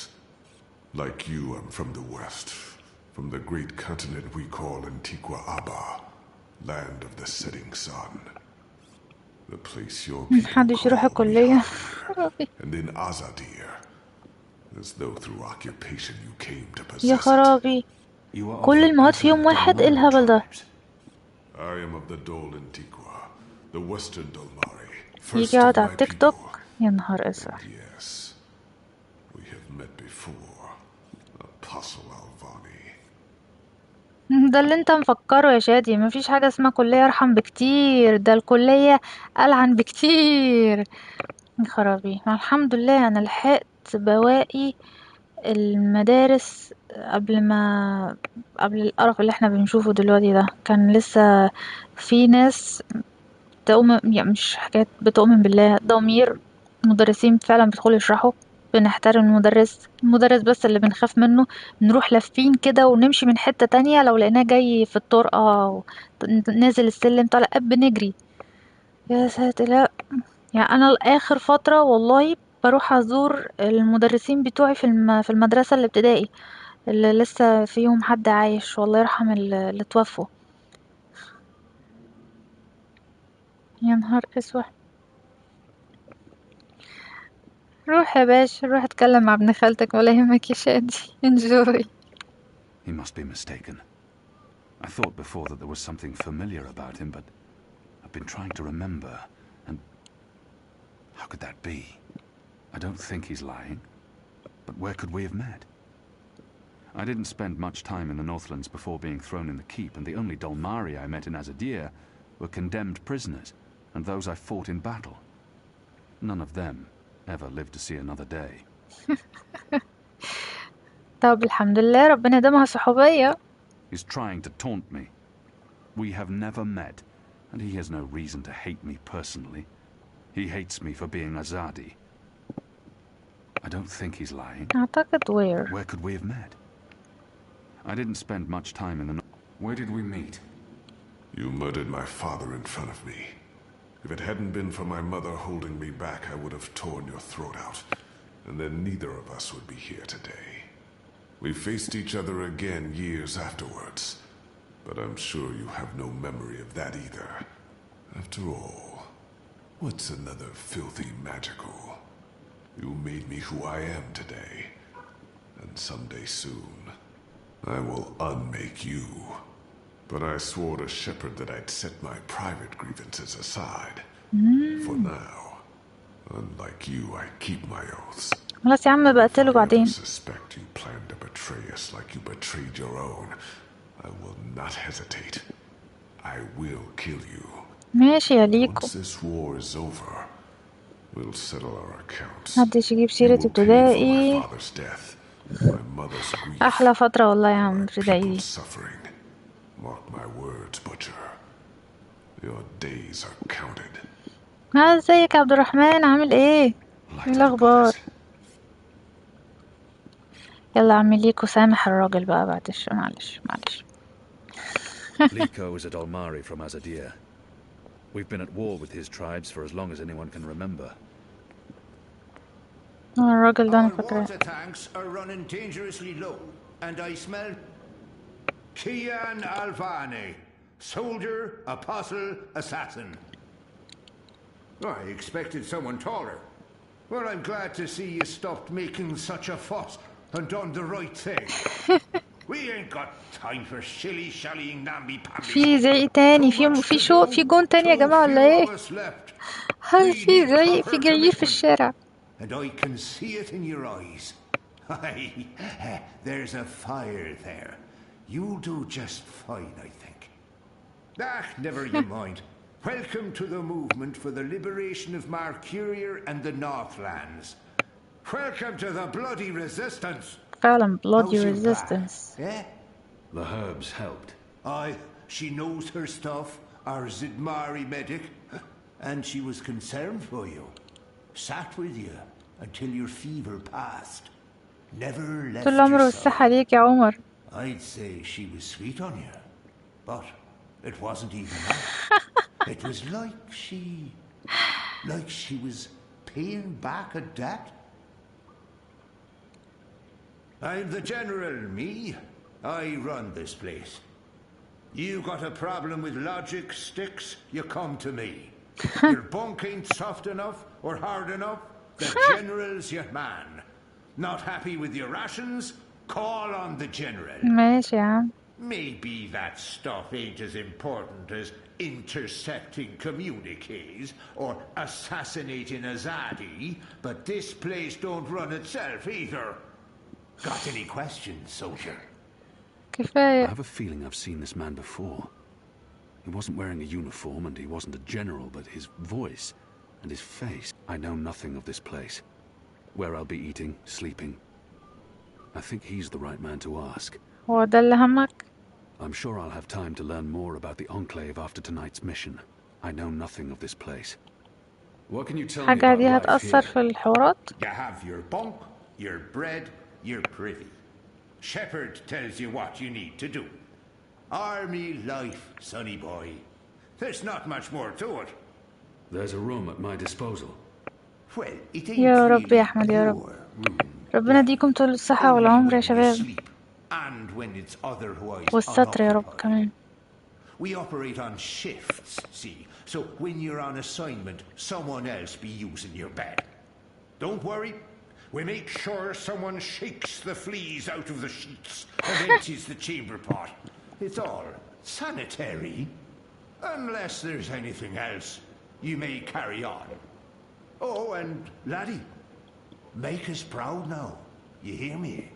Like you, I'm from the west, from the great continent we call Antigua Aba, land of the setting sun. The place your people call Mihar, and in Azadir, as though through occupation you came to possess يا خرابي كل المواد في يوم واحد ايه الهبل ده I am of the Dol Antigua, the western Dolmari. يجي يقعد على التيك توك يا نهار اسود Yes, we have met before, Apostle Alvani. ده اللي انت مفكره يا شادي مفيش حاجة اسمها كلية ارحم بكتير ده الكلية ألعن بكتير يا خرابي الحمد لله انا لحقت بواقي المدارس قبل القرف اللي احنا بنشوفه دلوقتي ده كان لسه في ناس تؤمن يعني مش حكاية بتؤمن بالله ضمير مدرسين فعلا بيدخلوا يشرحوا بنحترم المدرس بس اللي بنخاف منه نروح لافين كده ونمشي من حتة تانية لو لقيناه جاي في الطرقة أو نازل السلم طالع بنجري يا ساتر لا يعني انا لاخر فترة والله بروح ازور المدرسين بتوعي في المدرسة الابتدائي اللي لسه فيهم حد عايش والله يرحم اللي توفوا يا نهار اسود روح يا باشا روح اتكلم مع ابن خالتك ولا يهمك يا شادي enjoy. He must be mistaken. I thought before that there was something familiar about him, but I've been trying to remember, and how could that be? I don't think he's lying, but where could we have met? I didn't spend much time in the Northlands before being thrown in the keep, and the only Dolmari I met in Azadir were condemned prisoners, and those I fought in battle. None of them ever lived to see another day. طب الحمد لله ربنا يديمها صحوبية. He's trying to taunt me. We have never met, and he has no reason to hate me personally. He hates me for being Azadi. I don't think he's lying. أعتقد where? Where could we have met? I didn't spend much time in the... Where did we meet? You murdered my father in front of me. If it hadn't been for my mother holding me back, I would have torn your throat out, and then neither of us would be here today. We faced each other again years afterwards, but I'm sure you have no memory of that either. After all, what's another filthy magical? You made me who I am today, and someday soon, I will unmake you. But I swore to Shepherd that I'd set my private grievances aside. For now, unlike you, I keep my oaths. خلاص يا عم بقتله بعدين. I suspect you planned to betray us like you betrayed your own. I will not hesitate. I will kill you. ماشي يا ليكو. Once this war is over, we'll settle our accounts. محدش يجيب سيرة ابتدائي. أحلى فترة والله يا عم ابتدائي. Mark my words, Butcher. Your days are counted. ازيك يا عبد الرحمن عامل ايه؟ ايه الأخبار؟ يلا عمي ليكو سامح الراجل بقى بعد معلش. Liko is a Dolmari from Azadir. We've been at war with his tribes for as long as anyone can remember. الراجل ده أنا فاكراه. Water tanks are running dangerously low, and I smell Kian Alvani, soldier, apostle, assassin. I expected someone taller. Well, I'm glad to see you stopped making such a fuss and done the right thing. We ain't got time for shilly-shallying namby-pamby. في زعيق تاني في جون تاني يا جماعة ولا ايه؟ هاي في زعيق في جرير في الشارع. And I can see it in your eyes. There's a fire there. You'll do just fine, I think. Never you mind. Welcome to the movement for the liberation of Mercurier and the Northlands. Welcome to the bloody resistance. فعلا bloody resistance. Eh? The herbs helped. Aye, she knows her stuff, our Zidmari medic, and she was concerned for you. Sat with you until your fever passed. Never left طول عمره الصحة ليك يا عمر. I'd say she was sweet on you, but it wasn't even that. It was like she was paying back a debt. I'm the general, me. I run this place. You got a problem with logic, Sticks? You come to me. Your bunk ain't soft enough or hard enough? The general's your man. Not happy with your rations? Call on the general. ماشي يا عم. Maybe that stuff ain't as important as intercepting communiques or assassinating Azadi, but this place don't run itself either. Got any questions, soldier? كفاية. I have a feeling I've seen this man before. He wasn't wearing a uniform and he wasn't a general, but his voice and his face. I know nothing of this place. Where I'll be eating, sleeping. I think he's the right man to ask. هو ده اللي همك؟ I'm sure I'll have time to learn more about the Enclave after tonight's mission. I know nothing of this place. What can you tell me حاجة about دي life هتأثر here? في الحوارات؟ You have your bunk, your bread, your privy. Shepherd tells you what you need to do. Army life, sonny boy. There's not much more to it. There's a room at my disposal. Well, it ain't يا رب really يا أحمد يا رب. your room. ربنا يديكم طول الصحة والعمر يا شباب. And when it's otherwise والستر يا رب كمان. We operate on shifts, see. So when you're on assignment, someone else be using your bed. Don't worry. We make sure someone shakes the fleas out of the sheets and empties the chamber pot. It's all sanitary. Unless there's anything else, you may carry on. Oh, and laddie, make us proud now. You hear me?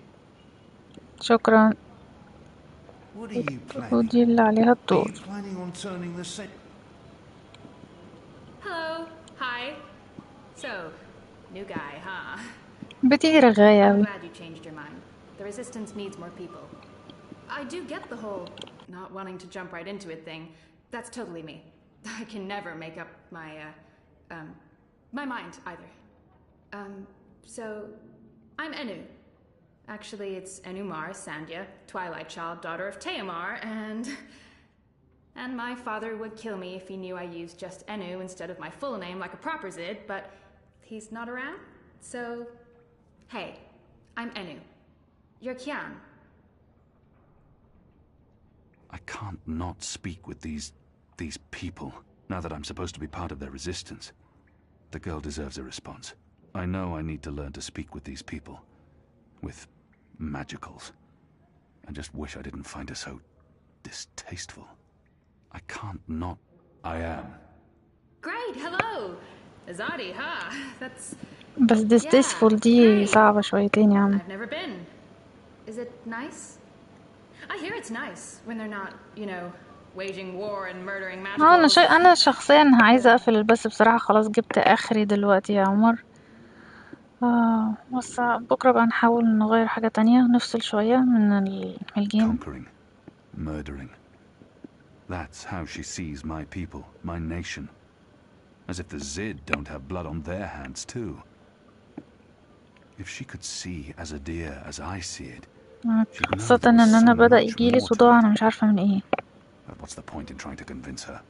شكرا. What are you planning? ودي اللي عليها Are الدور. you planning on turning the set? Hello. Hi. So, new guy, huh? بتيجي رغاية I'm أوي. glad you changed your mind. The resistance needs more people. I do get the whole not wanting to jump right into it thing. That's totally me. I can never make up my mind either. So, I'm Enu. Actually, it's Enumar Sandhya, Twilight Child, daughter of Teomar, and my father would kill me if he knew I used just Enu instead of my full name like a proper Zid, but he's not around, so hey, I'm Enu. You're Kian. I can't not speak with these people, now that I'm supposed to be part of their resistance. The girl deserves a response. I know I need to learn to speak with these people. With magicals. I just wish I didn't find her so distasteful. I can't not... I am. Great, hello! Azadi, huh? That's... بس distasteful دي صعبة شويتين يا عم. I've never been. Is it nice? I hear it's nice when they're not, you know, waging war and murdering magicals. أنا شخصيا عايزة أقفل البث بصراحة. خلاص جبت آخري دلوقتي يا عمر. بس بكرة بقى نحاول نغير حاجة تانية، نفصل شوية من الجيم. Conquering, murdering. That's how she sees my people, my nation. As if the Zid don't have blood on their hands too. If she could see Azadir as I see it, خاصة إن أنا بدأ يجيلي صداع أنا مش عارفة من إيه. But what's the point in trying to convince her?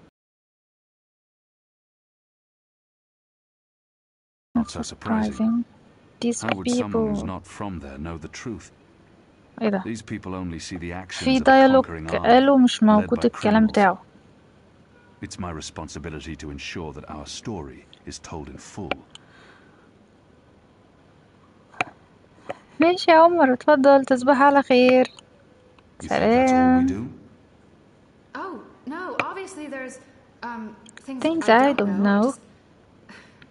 Not so surprising. These How would someone who's people. not from there know the truth? إيه ده؟ These people only see the actions في of a ديالوج conquering army قالوا مش led موجود by الكلام criminals. بتاعه. It's my responsibility to ensure that our story is told in full. ماشي يا عمر، اتفضل تصبح على خير. You think that's all we سلام. do? Oh, no, obviously there's, Things I don't know. Just,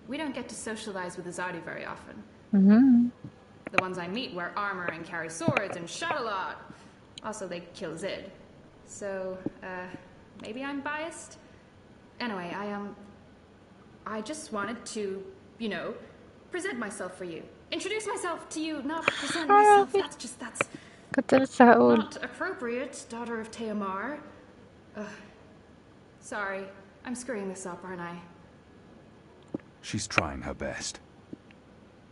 we don't get to socialize with Azadi very often. The ones I meet wear armor and carry swords and shout a lot. Also, they kill Zid. So, maybe I'm biased? Anyway, I just wanted to, you know, present myself for you. Introduce myself to you, not present myself. That's كنت لسه هقول. not appropriate, daughter of Teomar. Sorry, I'm screwing this up, aren't I? She's trying her best.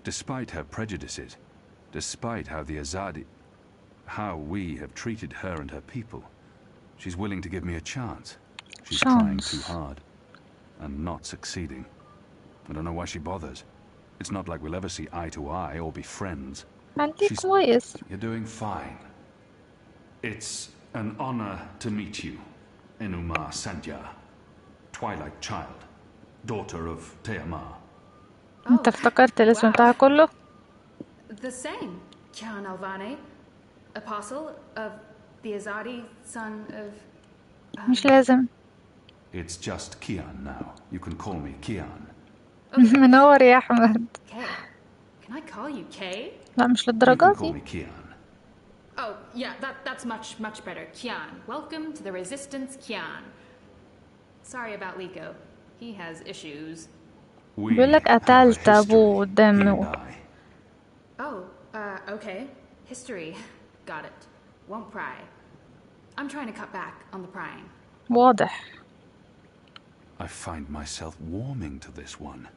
Despite her prejudices, despite how we have treated her and her people, she's willing to give me a chance. She's trying too hard and not succeeding. I don't know why she bothers. It's not like we'll ever see eye to eye or be friends. خليك كويس. You're doing fine. It's an honor to meet you, Enuma Sandya, Twilight Child, daughter of Teama. انت افتكرت الاسم بتاعها كله؟ The same. Kian Alvane, apostle of the Azadi, son of... مش لازم. It's just Kian now. You can call me Kian. منور يا أحمد. Kay. Can I call you Kay? لا مش للدرجة دي. Oh, yeah, that's much better. Kian. Welcome to the Resistance, Kian. Sorry about Liko. He has issues. بيقول لك قتلت أبوه قدامه. Oh, okay. History. Got it. Won't pry. I'm trying to cut back on the prying. واضح. I find myself warming to this one.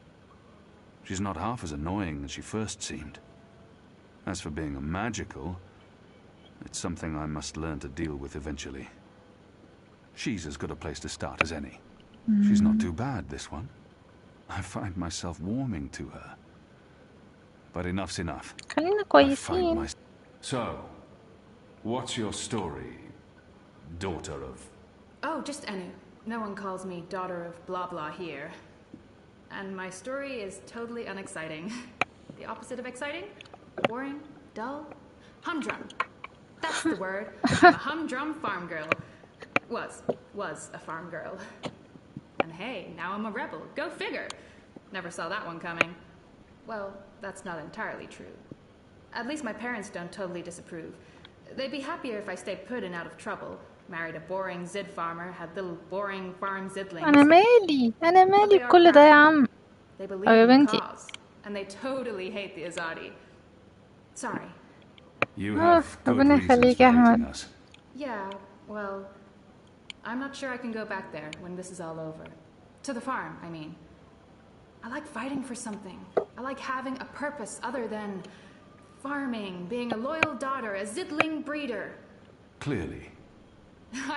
She's not half as annoying as she first seemed. As for being a magical, it's something I must learn to deal with eventually. She's as good a place to start as any. She's not too bad, this one. I find myself warming to her. But enough's enough. خلينا كويسين. So, what's your story, daughter of... Oh, just Enu. No one calls me daughter of blah blah here. And my story is totally unexciting. The opposite of exciting? Boring? Dull? Humdrum. That's the word. I'm a humdrum farm girl. Was a farm girl. And hey, now I'm a rebel. Go figure. Never saw that one coming. Well, that's not entirely true. At least my parents don't totally disapprove. They'd be happier if I stayed put and out of trouble. Married a boring Zid farmer, had little boring farm zidlings. أنا مالي بكل ده يا عم. They believe in the cause, and they totally hate the Azadi. Sorry. You have good reasons for hating us. Yeah, well, I'm not sure I can go back there when this is all over. To the farm, I mean. I like fighting for something. I like having a purpose other than farming, being a loyal daughter, a zidling breeder. Clearly.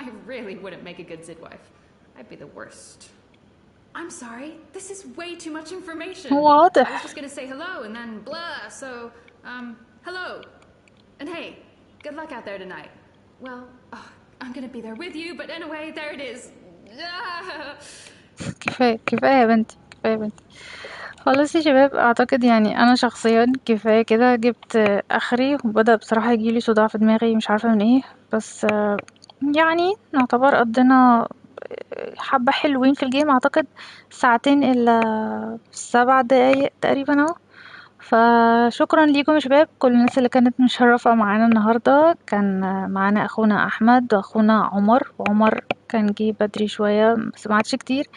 I really wouldn't make a good Zidwife. I'd be the worst. I'm sorry. This is way too much information. واضح. I was just gonna say hello and then blah, so, hello. And hey, good luck out there tonight. Well, I'm gonna be there with you, but anyway, there it is. كفاية يا بنتي. خلاص يا شباب، اعتقد يعني انا شخصيا كفاية كده، جبت اخري وبدأ بصراحة يجيلي صداع في دماغي مش عارفة من ايه، بس يعني نعتبر قضينا حبة حلوين في الجيم، اعتقد 2 إلا 7 دقايق تقريبا اهو. فشكرا ليكم يا شباب، كل الناس اللي كانت مشرفة معانا النهاردة. كان معانا اخونا احمد واخونا عمر، وعمر كان جه بدري شوية بس ما عادش كتير.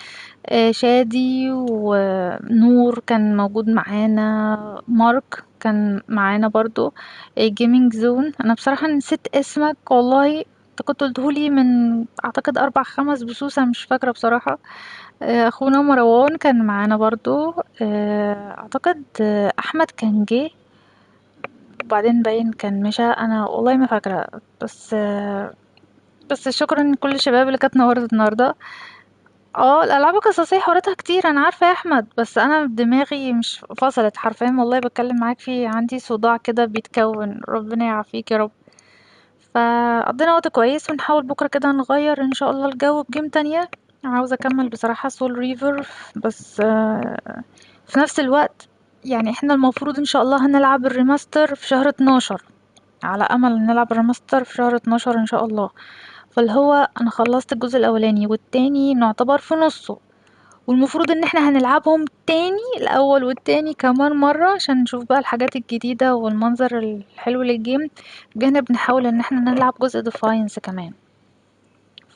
شادي ونور كان موجود معانا، مارك كان معانا برضو، جيمينج زون. انا بصراحة نسيت اسمك والله، انت كنت قلتهولي من اعتقد 4-5 بسوسة، مش فاكرة بصراحة. اخونا مروان كان معانا برضو. اعتقد احمد كان جه وبعدين باين كان مشى، انا والله ما فاكرة. بس شكرا لكل الشباب اللي كانت نورت النهارده. الالعاب القصصيه حواراتها كتير انا عارفه يا احمد، بس انا دماغي مش فصلت حرفيا والله، بتكلم معاك في عندي صداع كده بيتكون، ربنا يعافيك يا رب. فقضينا وقت كويس، ونحاول بكره كده نغير ان شاء الله الجو بجيم تانية. عاوزه اكمل بصراحه سول ريفر، بس في نفس الوقت يعني احنا المفروض ان شاء الله هنلعب الريماستر في شهر 12، على امل نلعب الريماستر في شهر 12 ان شاء الله. فالهو انا خلصت الجزء الاولاني والتاني نعتبر في نصه، والمفروض ان احنا هنلعبهم تاني، الاول والتاني كمان مرة، عشان نشوف بقى الحاجات الجديدة والمنظر الحلو للجيم، بجانب نحاول ان احنا نلعب جزء ديفاينس كمان.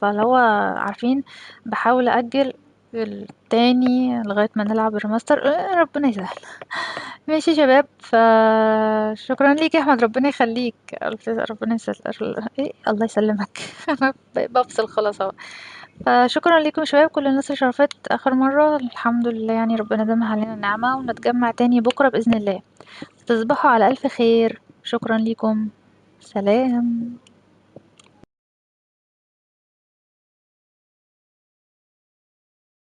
فالهو عارفين بحاول اجل التاني لغاية ما نلعب الريماستر، ربنا يسهل. ماشي يا شباب، فشكرا ليك يا احمد، ربنا يخليك، ربنا يسهل. الله يسلمك. انا بفصل خلاص اهو. فشكرا لكم يا شباب، كل الناس اللي شرفت اخر مرة، الحمد لله يعني ربنا دمها علينا النعمة، ونتجمع تاني بكرة بإذن الله. تصبحوا على ألف خير، شكرا لكم، سلام.